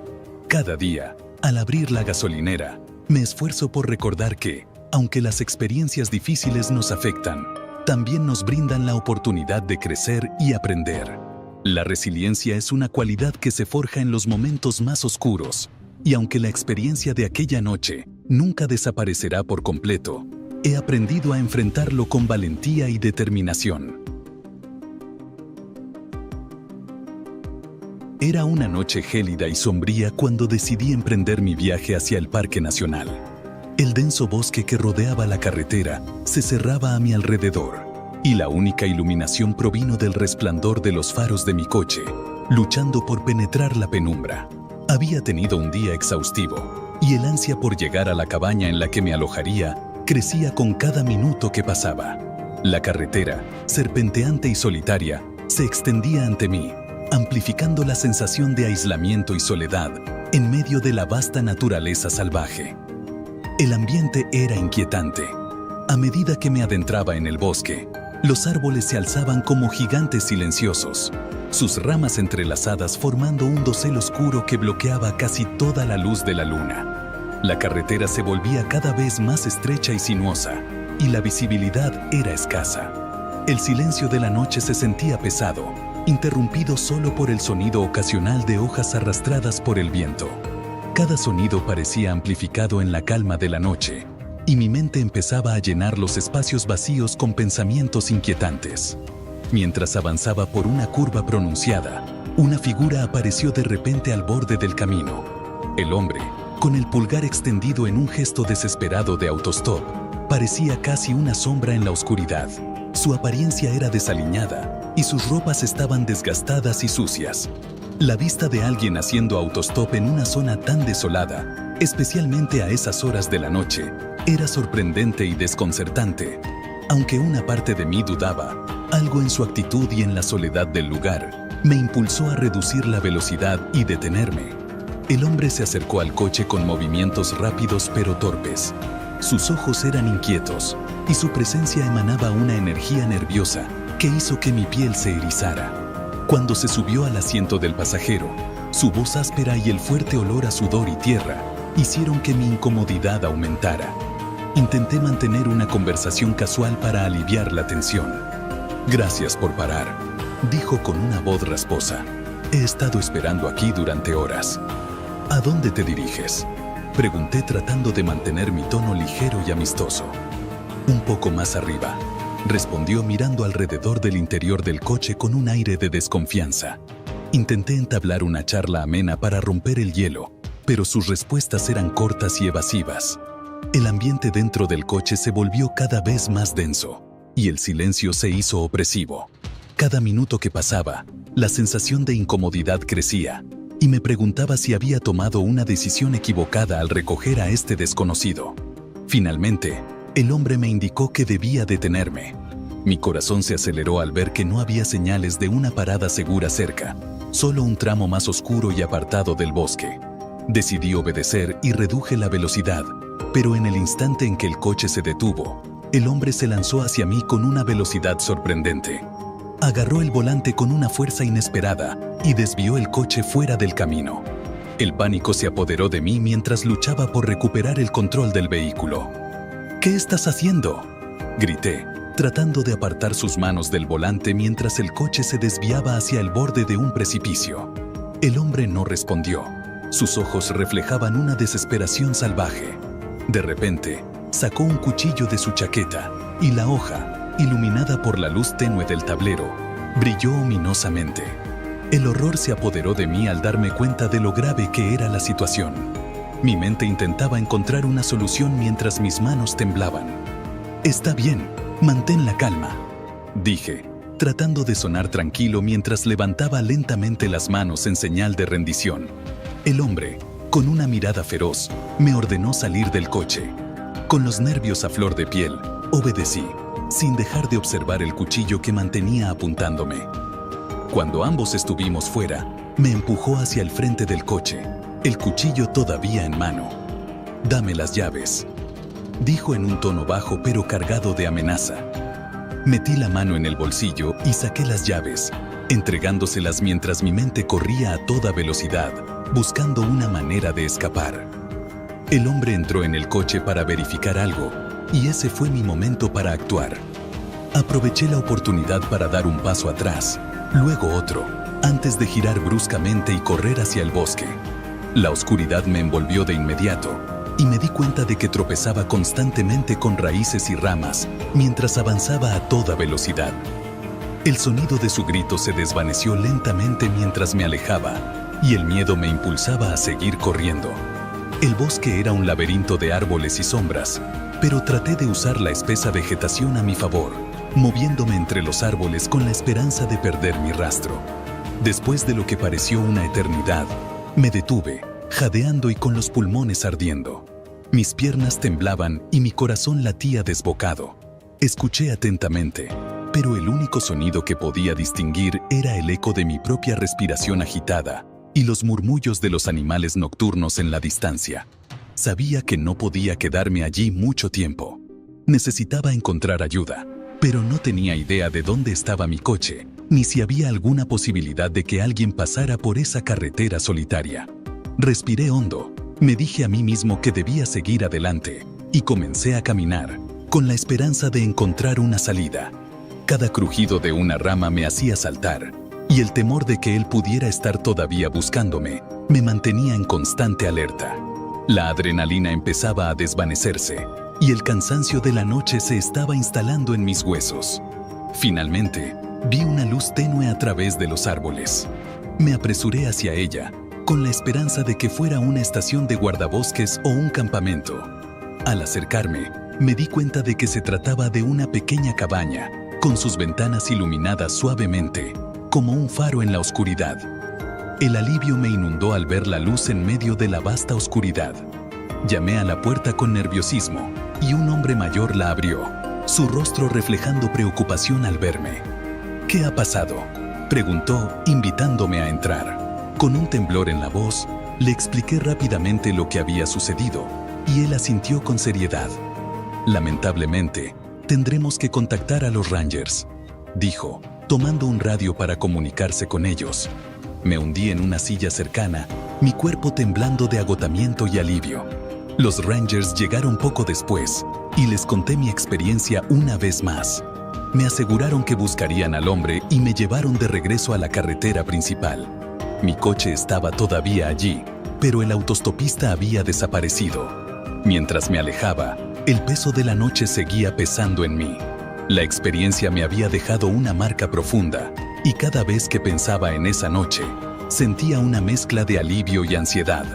Cada día, al abrir la gasolinera, me esfuerzo por recordar que, Aunque las experiencias difíciles nos afectan, también nos brindan la oportunidad de crecer y aprender. La resiliencia es una cualidad que se forja en los momentos más oscuros, y aunque la experiencia de aquella noche nunca desaparecerá por completo, he aprendido a enfrentarlo con valentía y determinación. Era una noche gélida y sombría cuando decidí emprender mi viaje hacia el Parque Nacional. El denso bosque que rodeaba la carretera se cerraba a mi alrededor, y la única iluminación provino del resplandor de los faros de mi coche, luchando por penetrar la penumbra. Había tenido un día exhaustivo, y el ansia por llegar a la cabaña en la que me alojaría crecía con cada minuto que pasaba. La carretera, serpenteante y solitaria, se extendía ante mí, amplificando la sensación de aislamiento y soledad en medio de la vasta naturaleza salvaje. El ambiente era inquietante. A medida que me adentraba en el bosque, los árboles se alzaban como gigantes silenciosos, sus ramas entrelazadas formando un dosel oscuro que bloqueaba casi toda la luz de la luna. La carretera se volvía cada vez más estrecha y sinuosa, y la visibilidad era escasa. El silencio de la noche se sentía pesado, interrumpido solo por el sonido ocasional de hojas arrastradas por el viento. Cada sonido parecía amplificado en la calma de la noche, y mi mente empezaba a llenar los espacios vacíos con pensamientos inquietantes. Mientras avanzaba por una curva pronunciada, una figura apareció de repente al borde del camino. El hombre, con el pulgar extendido en un gesto desesperado de autostop, parecía casi una sombra en la oscuridad. Su apariencia era desaliñada y sus ropas estaban desgastadas y sucias. La vista de alguien haciendo autostop en una zona tan desolada, especialmente a esas horas de la noche, era sorprendente y desconcertante. Aunque una parte de mí dudaba, algo en su actitud y en la soledad del lugar me impulsó a reducir la velocidad y detenerme. El hombre se acercó al coche con movimientos rápidos pero torpes. Sus ojos eran inquietos y su presencia emanaba una energía nerviosa que hizo que mi piel se erizara. Cuando se subió al asiento del pasajero, su voz áspera y el fuerte olor a sudor y tierra hicieron que mi incomodidad aumentara. Intenté mantener una conversación casual para aliviar la tensión. «Gracias por parar», dijo con una voz rasposa. «He estado esperando aquí durante horas». «¿A dónde te diriges?», pregunté tratando de mantener mi tono ligero y amistoso. «Un poco más arriba», respondió mirando alrededor del interior del coche con un aire de desconfianza. Intenté entablar una charla amena para romper el hielo, pero sus respuestas eran cortas y evasivas. El ambiente dentro del coche se volvió cada vez más denso, y el silencio se hizo opresivo. Cada minuto que pasaba, la sensación de incomodidad crecía, y me preguntaba si había tomado una decisión equivocada al recoger a este desconocido. Finalmente, el hombre me indicó que debía detenerme. Mi corazón se aceleró al ver que no había señales de una parada segura cerca, solo un tramo más oscuro y apartado del bosque. Decidí obedecer y reduje la velocidad, pero en el instante en que el coche se detuvo, el hombre se lanzó hacia mí con una velocidad sorprendente. Agarró el volante con una fuerza inesperada y desvió el coche fuera del camino. El pánico se apoderó de mí mientras luchaba por recuperar el control del vehículo. «¿Qué estás haciendo?», grité, tratando de apartar sus manos del volante mientras el coche se desviaba hacia el borde de un precipicio. El hombre no respondió. Sus ojos reflejaban una desesperación salvaje. De repente, sacó un cuchillo de su chaqueta y la hoja, iluminada por la luz tenue del tablero, brilló ominosamente. El horror se apoderó de mí al darme cuenta de lo grave que era la situación. Mi mente intentaba encontrar una solución mientras mis manos temblaban. «Está bien, mantén la calma», dije, tratando de sonar tranquilo mientras levantaba lentamente las manos en señal de rendición. El hombre, con una mirada feroz, me ordenó salir del coche. Con los nervios a flor de piel, obedecí, sin dejar de observar el cuchillo que mantenía apuntándome. Cuando ambos estuvimos fuera, me empujó hacia el frente del coche, el cuchillo todavía en mano. «Dame las llaves», dijo en un tono bajo pero cargado de amenaza. Metí la mano en el bolsillo y saqué las llaves, entregándoselas mientras mi mente corría a toda velocidad, buscando una manera de escapar. El hombre entró en el coche para verificar algo, y ese fue mi momento para actuar. Aproveché la oportunidad para dar un paso atrás, luego otro, antes de girar bruscamente y correr hacia el bosque. La oscuridad me envolvió de inmediato, y me di cuenta de que tropezaba constantemente con raíces y ramas, mientras avanzaba a toda velocidad. El sonido de su grito se desvaneció lentamente mientras me alejaba, y el miedo me impulsaba a seguir corriendo. El bosque era un laberinto de árboles y sombras, pero traté de usar la espesa vegetación a mi favor, moviéndome entre los árboles con la esperanza de perder mi rastro. Después de lo que pareció una eternidad, me detuve, jadeando y con los pulmones ardiendo. Mis piernas temblaban y mi corazón latía desbocado. Escuché atentamente, pero el único sonido que podía distinguir era el eco de mi propia respiración agitada y los murmullos de los animales nocturnos en la distancia. Sabía que no podía quedarme allí mucho tiempo. Necesitaba encontrar ayuda, pero no tenía idea de dónde estaba mi coche, ni si había alguna posibilidad de que alguien pasara por esa carretera solitaria. Respiré hondo, me dije a mí mismo que debía seguir adelante, y comencé a caminar, con la esperanza de encontrar una salida. Cada crujido de una rama me hacía saltar, y el temor de que él pudiera estar todavía buscándome me mantenía en constante alerta. La adrenalina empezaba a desvanecerse, y el cansancio de la noche se estaba instalando en mis huesos. Finalmente, vi una luz tenue a través de los árboles. Me apresuré hacia ella, con la esperanza de que fuera una estación de guardabosques o un campamento. Al acercarme, me di cuenta de que se trataba de una pequeña cabaña, con sus ventanas iluminadas suavemente, como un faro en la oscuridad. El alivio me inundó al ver la luz en medio de la vasta oscuridad. Llamé a la puerta con nerviosismo, y un hombre mayor la abrió, su rostro reflejando preocupación al verme. ¿Qué ha pasado?, preguntó, invitándome a entrar. Con un temblor en la voz, le expliqué rápidamente lo que había sucedido, y él asintió con seriedad. Lamentablemente, tendremos que contactar a los Rangers, dijo, tomando un radio para comunicarse con ellos. Me hundí en una silla cercana, mi cuerpo temblando de agotamiento y alivio. Los Rangers llegaron poco después, y les conté mi experiencia una vez más. Me aseguraron que buscarían al hombre y me llevaron de regreso a la carretera principal. Mi coche estaba todavía allí, pero el autostopista había desaparecido. Mientras me alejaba, el peso de la noche seguía pesando en mí. La experiencia me había dejado una marca profunda, y cada vez que pensaba en esa noche, sentía una mezcla de alivio y ansiedad.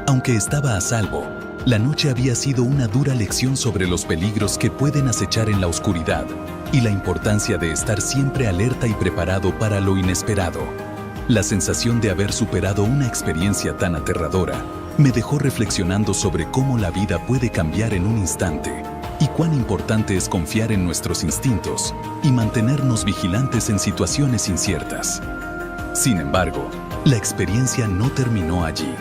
Aunque estaba a salvo, la noche había sido una dura lección sobre los peligros que pueden acechar en la oscuridad y la importancia de estar siempre alerta y preparado para lo inesperado. La sensación de haber superado una experiencia tan aterradora me dejó reflexionando sobre cómo la vida puede cambiar en un instante y cuán importante es confiar en nuestros instintos y mantenernos vigilantes en situaciones inciertas. Sin embargo, la experiencia no terminó allí.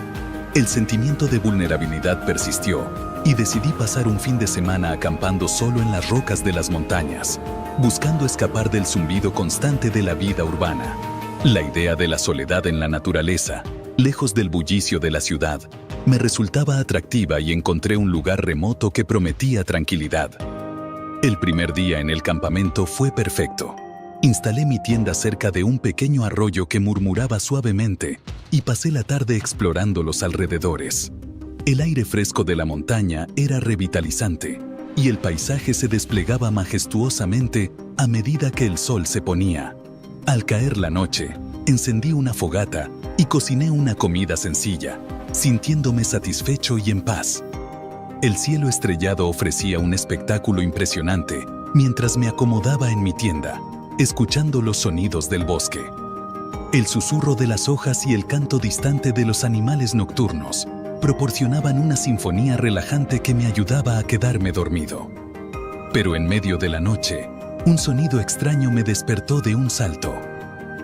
El sentimiento de vulnerabilidad persistió y decidí pasar un fin de semana acampando solo en las rocas de las montañas, buscando escapar del zumbido constante de la vida urbana. La idea de la soledad en la naturaleza, lejos del bullicio de la ciudad, me resultaba atractiva y encontré un lugar remoto que prometía tranquilidad. El primer día en el campamento fue perfecto. Instalé mi tienda cerca de un pequeño arroyo que murmuraba suavemente y pasé la tarde explorando los alrededores. El aire fresco de la montaña era revitalizante y el paisaje se desplegaba majestuosamente a medida que el sol se ponía. Al caer la noche, encendí una fogata y cociné una comida sencilla, sintiéndome satisfecho y en paz. El cielo estrellado ofrecía un espectáculo impresionante mientras me acomodaba en mi tienda, escuchando los sonidos del bosque. El susurro de las hojas y el canto distante de los animales nocturnos proporcionaban una sinfonía relajante que me ayudaba a quedarme dormido. Pero en medio de la noche, un sonido extraño me despertó de un salto.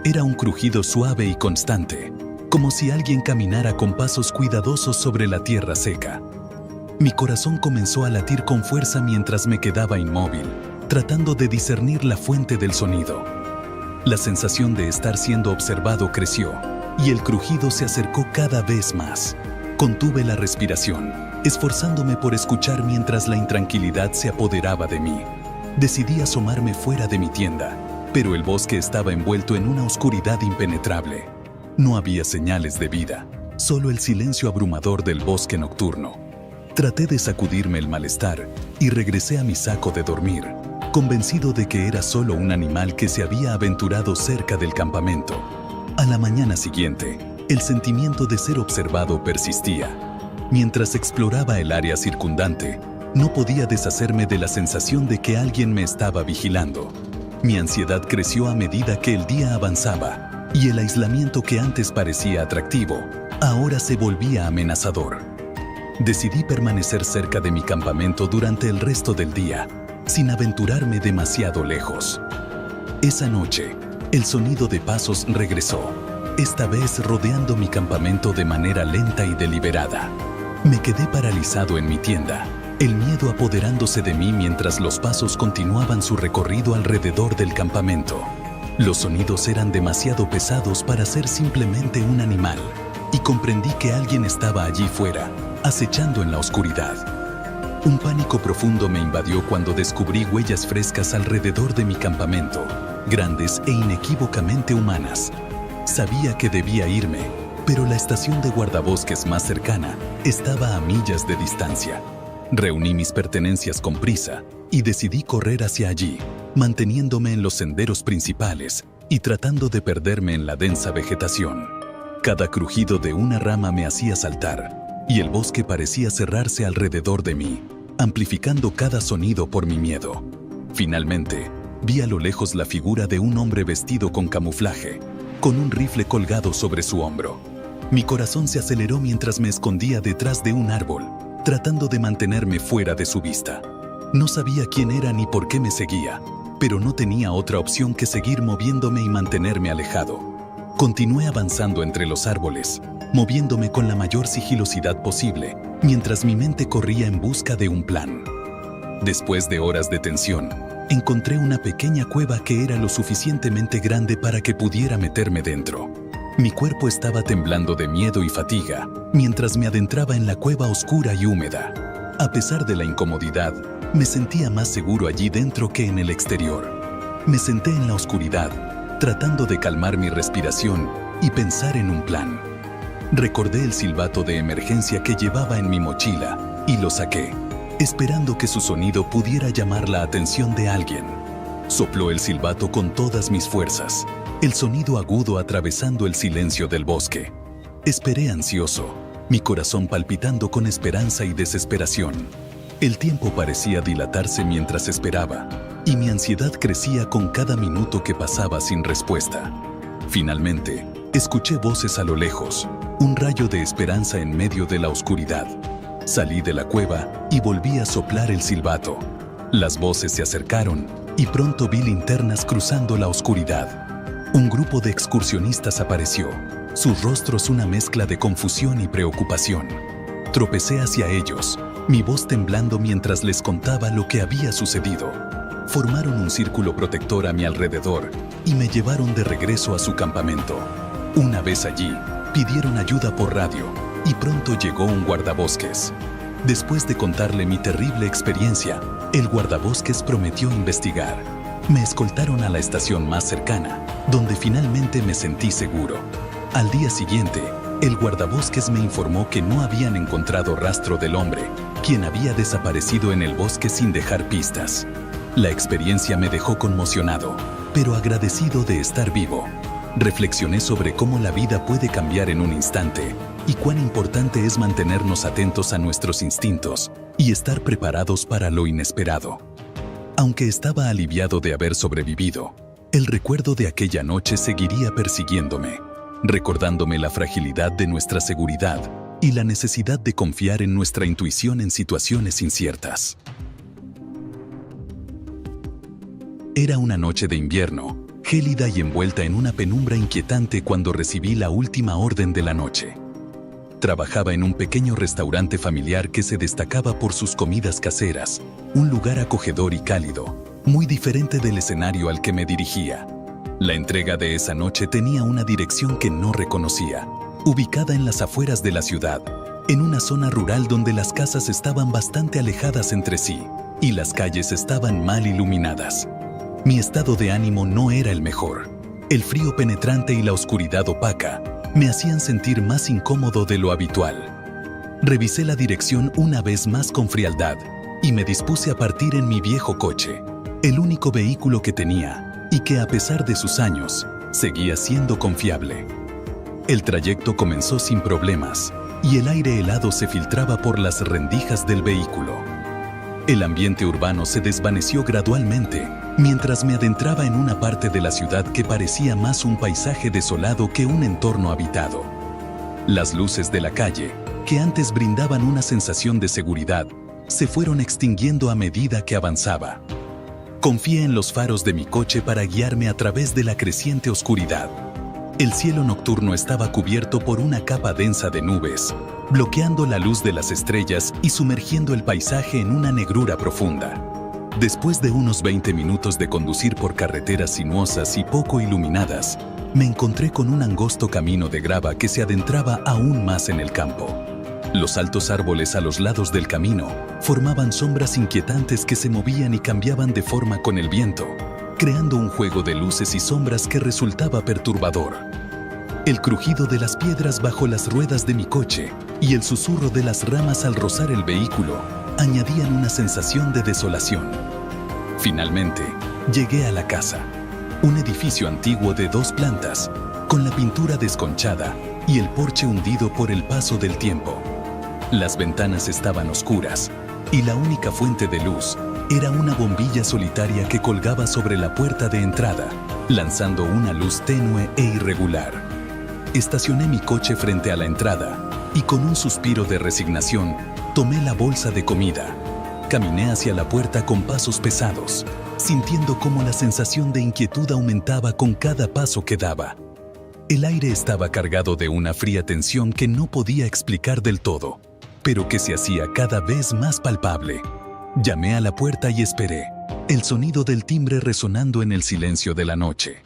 Era un crujido suave y constante, como si alguien caminara con pasos cuidadosos sobre la tierra seca. Mi corazón comenzó a latir con fuerza mientras me quedaba inmóvil, tratando de discernir la fuente del sonido. La sensación de estar siendo observado creció, y el crujido se acercó cada vez más. Contuve la respiración, esforzándome por escuchar mientras la intranquilidad se apoderaba de mí. Decidí asomarme fuera de mi tienda, pero el bosque estaba envuelto en una oscuridad impenetrable. No había señales de vida, solo el silencio abrumador del bosque nocturno. Traté de sacudirme el malestar y regresé a mi saco de dormir, convencido de que era solo un animal que se había aventurado cerca del campamento. A la mañana siguiente, el sentimiento de ser observado persistía. Mientras exploraba el área circundante, no podía deshacerme de la sensación de que alguien me estaba vigilando. Mi ansiedad creció a medida que el día avanzaba, y el aislamiento que antes parecía atractivo, ahora se volvía amenazador. Decidí permanecer cerca de mi campamento durante el resto del día, sin aventurarme demasiado lejos. Esa noche, el sonido de pasos regresó, esta vez rodeando mi campamento de manera lenta y deliberada. Me quedé paralizado en mi tienda, el miedo apoderándose de mí mientras los pasos continuaban su recorrido alrededor del campamento. Los sonidos eran demasiado pesados para ser simplemente un animal, y comprendí que alguien estaba allí fuera, acechando en la oscuridad. Un pánico profundo me invadió cuando descubrí huellas frescas alrededor de mi campamento, grandes e inequívocamente humanas. Sabía que debía irme, pero la estación de guardabosques más cercana estaba a millas de distancia. Reuní mis pertenencias con prisa y decidí correr hacia allí, manteniéndome en los senderos principales y tratando de perderme en la densa vegetación. Cada crujido de una rama me hacía saltar, y el bosque parecía cerrarse alrededor de mí, amplificando cada sonido por mi miedo. Finalmente, vi a lo lejos la figura de un hombre vestido con camuflaje, con un rifle colgado sobre su hombro. Mi corazón se aceleró mientras me escondía detrás de un árbol, tratando de mantenerme fuera de su vista. No sabía quién era ni por qué me seguía, pero no tenía otra opción que seguir moviéndome y mantenerme alejado. Continué avanzando entre los árboles, moviéndome con la mayor sigilosidad posible, mientras mi mente corría en busca de un plan. Después de horas de tensión, encontré una pequeña cueva que era lo suficientemente grande para que pudiera meterme dentro. Mi cuerpo estaba temblando de miedo y fatiga, mientras me adentraba en la cueva oscura y húmeda. A pesar de la incomodidad, me sentía más seguro allí dentro que en el exterior. Me senté en la oscuridad, tratando de calmar mi respiración y pensar en un plan. Recordé el silbato de emergencia que llevaba en mi mochila y lo saqué, esperando que su sonido pudiera llamar la atención de alguien. Sopló el silbato con todas mis fuerzas, el sonido agudo atravesando el silencio del bosque. Esperé ansioso, mi corazón palpitando con esperanza y desesperación. El tiempo parecía dilatarse mientras esperaba, y mi ansiedad crecía con cada minuto que pasaba sin respuesta. Finalmente, escuché voces a lo lejos, un rayo de esperanza en medio de la oscuridad. Salí de la cueva y volví a soplar el silbato. Las voces se acercaron y pronto vi linternas cruzando la oscuridad. Un grupo de excursionistas apareció, sus rostros una mezcla de confusión y preocupación. Tropecé hacia ellos, mi voz temblando mientras les contaba lo que había sucedido. Formaron un círculo protector a mi alrededor y me llevaron de regreso a su campamento. Una vez allí, pidieron ayuda por radio y pronto llegó un guardabosques. Después de contarle mi terrible experiencia, el guardabosques prometió investigar. Me escoltaron a la estación más cercana, donde finalmente me sentí seguro. Al día siguiente, el guardabosques me informó que no habían encontrado rastro del hombre, quien había desaparecido en el bosque sin dejar pistas. La experiencia me dejó conmocionado, pero agradecido de estar vivo. Reflexioné sobre cómo la vida puede cambiar en un instante y cuán importante es mantenernos atentos a nuestros instintos y estar preparados para lo inesperado. Aunque estaba aliviado de haber sobrevivido, el recuerdo de aquella noche seguiría persiguiéndome, recordándome la fragilidad de nuestra seguridad y la necesidad de confiar en nuestra intuición en situaciones inciertas. Era una noche de invierno, gélida y envuelta en una penumbra inquietante cuando recibí la última orden de la noche. Trabajaba en un pequeño restaurante familiar que se destacaba por sus comidas caseras, un lugar acogedor y cálido, muy diferente del escenario al que me dirigía. La entrega de esa noche tenía una dirección que no reconocía, ubicada en las afueras de la ciudad, en una zona rural donde las casas estaban bastante alejadas entre sí y las calles estaban mal iluminadas. Mi estado de ánimo no era el mejor. El frío penetrante y la oscuridad opaca me hacían sentir más incómodo de lo habitual. Revisé la dirección una vez más con frialdad y me dispuse a partir en mi viejo coche, el único vehículo que tenía y que, a pesar de sus años, seguía siendo confiable. El trayecto comenzó sin problemas y el aire helado se filtraba por las rendijas del vehículo. El ambiente urbano se desvaneció gradualmente mientras me adentraba en una parte de la ciudad que parecía más un paisaje desolado que un entorno habitado. Las luces de la calle, que antes brindaban una sensación de seguridad, se fueron extinguiendo a medida que avanzaba. Confié en los faros de mi coche para guiarme a través de la creciente oscuridad. El cielo nocturno estaba cubierto por una capa densa de nubes, bloqueando la luz de las estrellas y sumergiendo el paisaje en una negrura profunda. Después de unos 20 minutos de conducir por carreteras sinuosas y poco iluminadas, me encontré con un angosto camino de grava que se adentraba aún más en el campo. Los altos árboles a los lados del camino formaban sombras inquietantes que se movían y cambiaban de forma con el viento, creando un juego de luces y sombras que resultaba perturbador. El crujido de las piedras bajo las ruedas de mi coche y el susurro de las ramas al rozar el vehículo añadían una sensación de desolación. Finalmente, llegué a la casa, un edificio antiguo de 2 plantas, con la pintura desconchada y el porche hundido por el paso del tiempo. Las ventanas estaban oscuras y la única fuente de luz era una bombilla solitaria que colgaba sobre la puerta de entrada, lanzando una luz tenue e irregular. Estacioné mi coche frente a la entrada y, con un suspiro de resignación, tomé la bolsa de comida. Caminé hacia la puerta con pasos pesados, sintiendo cómo la sensación de inquietud aumentaba con cada paso que daba. El aire estaba cargado de una fría tensión que no podía explicar del todo, pero que se hacía cada vez más palpable. Llamé a la puerta y esperé, el sonido del timbre resonando en el silencio de la noche.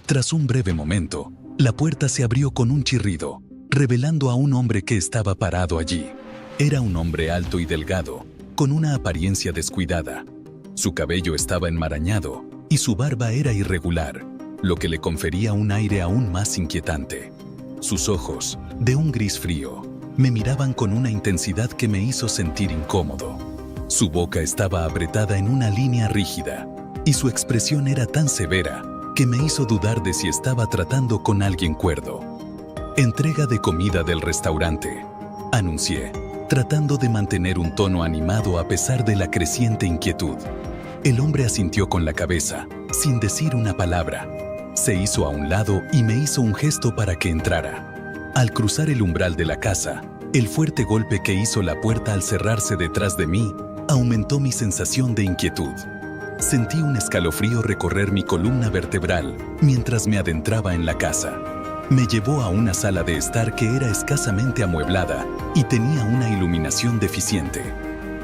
Tras un breve momento, la puerta se abrió con un chirrido, revelando a un hombre que estaba parado allí. Era un hombre alto y delgado, con una apariencia descuidada. Su cabello estaba enmarañado y su barba era irregular, lo que le confería un aire aún más inquietante. Sus ojos, de un gris frío, me miraban con una intensidad que me hizo sentir incómodo. Su boca estaba apretada en una línea rígida, y su expresión era tan severa que me hizo dudar de si estaba tratando con alguien cuerdo. «Entrega de comida del restaurante», anuncié, tratando de mantener un tono animado a pesar de la creciente inquietud. El hombre asintió con la cabeza, sin decir una palabra. Se hizo a un lado y me hizo un gesto para que entrara. Al cruzar el umbral de la casa, el fuerte golpe que hizo la puerta al cerrarse detrás de mí aumentó mi sensación de inquietud. Sentí un escalofrío recorrer mi columna vertebral mientras me adentraba en la casa. Me llevó a una sala de estar que era escasamente amueblada y tenía una iluminación deficiente.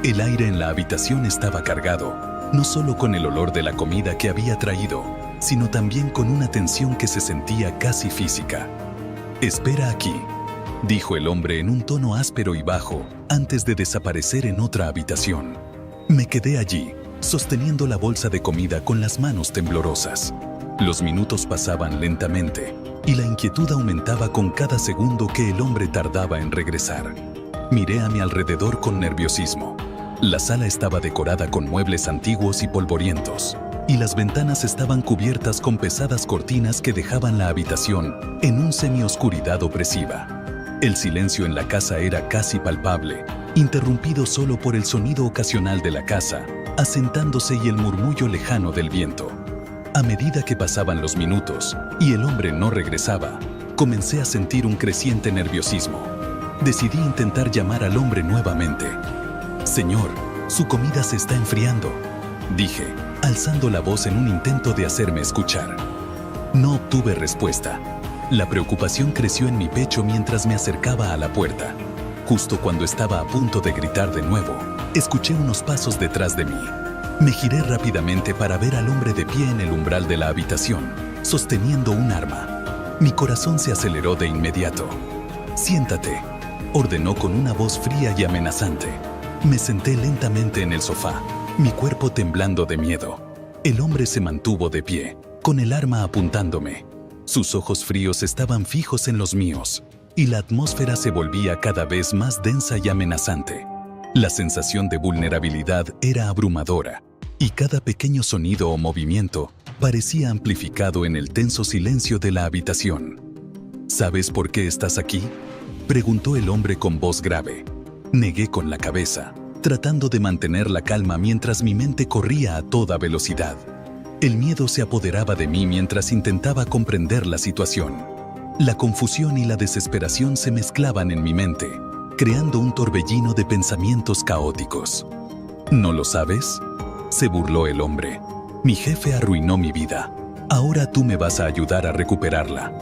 El aire en la habitación estaba cargado, no solo con el olor de la comida que había traído, sino también con una tensión que se sentía casi física. «Espera aquí», dijo el hombre en un tono áspero y bajo, antes de desaparecer en otra habitación. Me quedé allí, sosteniendo la bolsa de comida con las manos temblorosas. Los minutos pasaban lentamente, y la inquietud aumentaba con cada segundo que el hombre tardaba en regresar. Miré a mi alrededor con nerviosismo. La sala estaba decorada con muebles antiguos y polvorientos, y las ventanas estaban cubiertas con pesadas cortinas que dejaban la habitación en un semioscuridad opresiva. El silencio en la casa era casi palpable, interrumpido solo por el sonido ocasional de la casa, asentándose y el murmullo lejano del viento. A medida que pasaban los minutos y el hombre no regresaba, comencé a sentir un creciente nerviosismo. Decidí intentar llamar al hombre nuevamente. «Señor, su comida se está enfriando», dije, alzando la voz en un intento de hacerme escuchar. No obtuve respuesta. La preocupación creció en mi pecho mientras me acercaba a la puerta. Justo cuando estaba a punto de gritar de nuevo, escuché unos pasos detrás de mí. Me giré rápidamente para ver al hombre de pie en el umbral de la habitación, sosteniendo un arma. Mi corazón se aceleró de inmediato. «Siéntate», ordenó con una voz fría y amenazante. Me senté lentamente en el sofá, mi cuerpo temblando de miedo. El hombre se mantuvo de pie, con el arma apuntándome. Sus ojos fríos estaban fijos en los míos, y la atmósfera se volvía cada vez más densa y amenazante. La sensación de vulnerabilidad era abrumadora, y cada pequeño sonido o movimiento parecía amplificado en el tenso silencio de la habitación. ¿Sabes por qué estás aquí?, preguntó el hombre con voz grave. Negué con la cabeza, tratando de mantener la calma mientras mi mente corría a toda velocidad. El miedo se apoderaba de mí mientras intentaba comprender la situación. La confusión y la desesperación se mezclaban en mi mente, creando un torbellino de pensamientos caóticos. ¿No lo sabes?, se burló el hombre. Mi jefe arruinó mi vida. Ahora tú me vas a ayudar a recuperarla.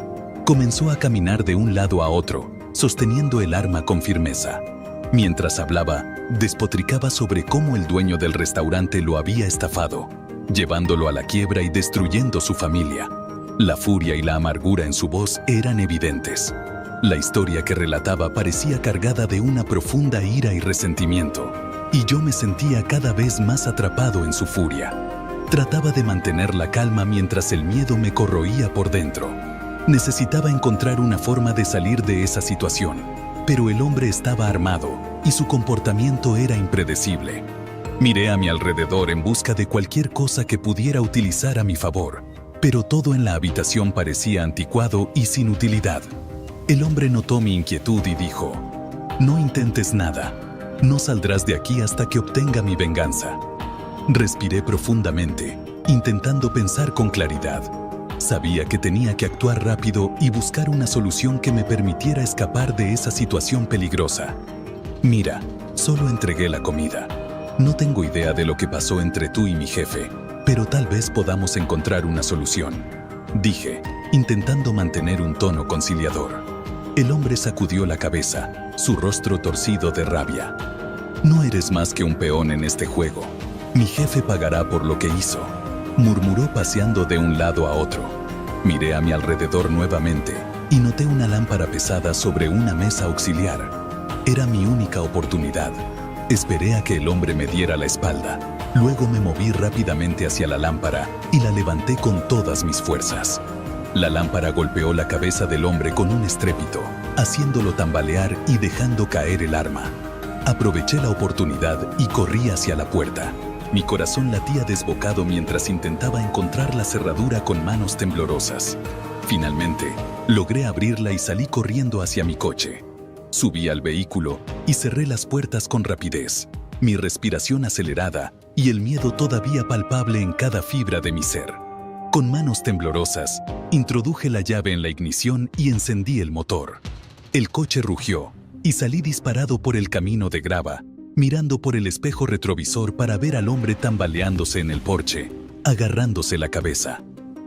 Comenzó a caminar de un lado a otro, sosteniendo el arma con firmeza. Mientras hablaba, despotricaba sobre cómo el dueño del restaurante lo había estafado, llevándolo a la quiebra y destruyendo su familia. La furia y la amargura en su voz eran evidentes. La historia que relataba parecía cargada de una profunda ira y resentimiento, y yo me sentía cada vez más atrapado en su furia. Trataba de mantener la calma mientras el miedo me corroía por dentro. Necesitaba encontrar una forma de salir de esa situación, pero el hombre estaba armado y su comportamiento era impredecible. Miré a mi alrededor en busca de cualquier cosa que pudiera utilizar a mi favor, pero todo en la habitación parecía anticuado y sin utilidad. El hombre notó mi inquietud y dijo: «No intentes nada. No saldrás de aquí hasta que obtenga mi venganza». Respiré profundamente, intentando pensar con claridad. Sabía que tenía que actuar rápido y buscar una solución que me permitiera escapar de esa situación peligrosa. «Mira, solo entregué la comida. No tengo idea de lo que pasó entre tú y mi jefe, pero tal vez podamos encontrar una solución», dije, intentando mantener un tono conciliador. El hombre sacudió la cabeza, su rostro torcido de rabia. «No eres más que un peón en este juego. Mi jefe pagará por lo que hizo», murmuró paseando de un lado a otro. Miré a mi alrededor nuevamente y noté una lámpara pesada sobre una mesa auxiliar. Era mi única oportunidad. Esperé a que el hombre me diera la espalda. Luego me moví rápidamente hacia la lámpara y la levanté con todas mis fuerzas. La lámpara golpeó la cabeza del hombre con un estrépito, haciéndolo tambalear y dejando caer el arma. Aproveché la oportunidad y corrí hacia la puerta. Mi corazón latía desbocado mientras intentaba encontrar la cerradura con manos temblorosas. Finalmente, logré abrirla y salí corriendo hacia mi coche. Subí al vehículo y cerré las puertas con rapidez, mi respiración acelerada y el miedo todavía palpable en cada fibra de mi ser. Con manos temblorosas, introduje la llave en la ignición y encendí el motor. El coche rugió y salí disparado por el camino de grava, mirando por el espejo retrovisor para ver al hombre tambaleándose en el porche, agarrándose la cabeza.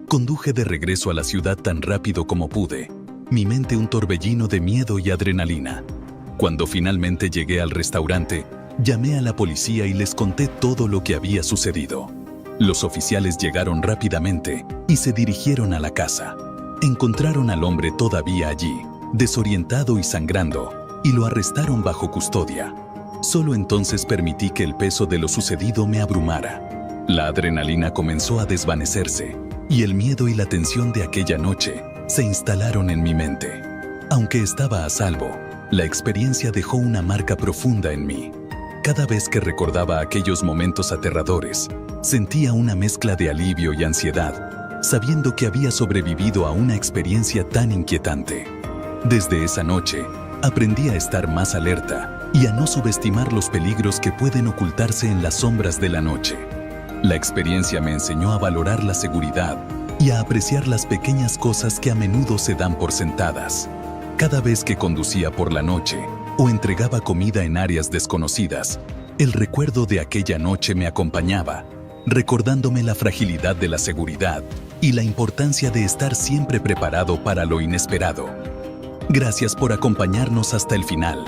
Conduje de regreso a la ciudad tan rápido como pude, mi mente un torbellino de miedo y adrenalina. Cuando finalmente llegué al restaurante, llamé a la policía y les conté todo lo que había sucedido. Los oficiales llegaron rápidamente y se dirigieron a la casa. Encontraron al hombre todavía allí, desorientado y sangrando, y lo arrestaron bajo custodia. Solo entonces permití que el peso de lo sucedido me abrumara. La adrenalina comenzó a desvanecerse, y el miedo y la tensión de aquella noche se instalaron en mi mente. Aunque estaba a salvo, la experiencia dejó una marca profunda en mí. Cada vez que recordaba aquellos momentos aterradores, sentía una mezcla de alivio y ansiedad, sabiendo que había sobrevivido a una experiencia tan inquietante. Desde esa noche, aprendí a estar más alerta y a no subestimar los peligros que pueden ocultarse en las sombras de la noche. La experiencia me enseñó a valorar la seguridad y a apreciar las pequeñas cosas que a menudo se dan por sentadas. Cada vez que conducía por la noche o entregaba comida en áreas desconocidas, el recuerdo de aquella noche me acompañaba, recordándome la fragilidad de la seguridad y la importancia de estar siempre preparado para lo inesperado. Gracias por acompañarnos hasta el final.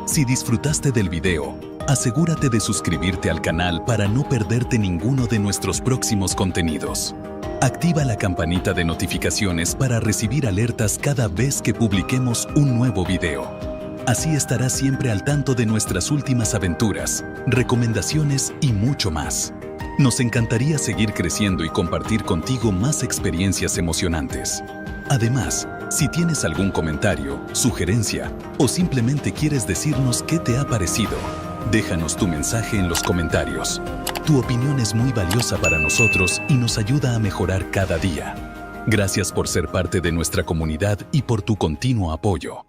Si disfrutaste del video, asegúrate de suscribirte al canal para no perderte ninguno de nuestros próximos contenidos. Activa la campanita de notificaciones para recibir alertas cada vez que publiquemos un nuevo video. Así estarás siempre al tanto de nuestras últimas aventuras, recomendaciones y mucho más. Nos encantaría seguir creciendo y compartir contigo más experiencias emocionantes. Además, si tienes algún comentario, sugerencia o simplemente quieres decirnos qué te ha parecido, déjanos tu mensaje en los comentarios. Tu opinión es muy valiosa para nosotros y nos ayuda a mejorar cada día. Gracias por ser parte de nuestra comunidad y por tu continuo apoyo.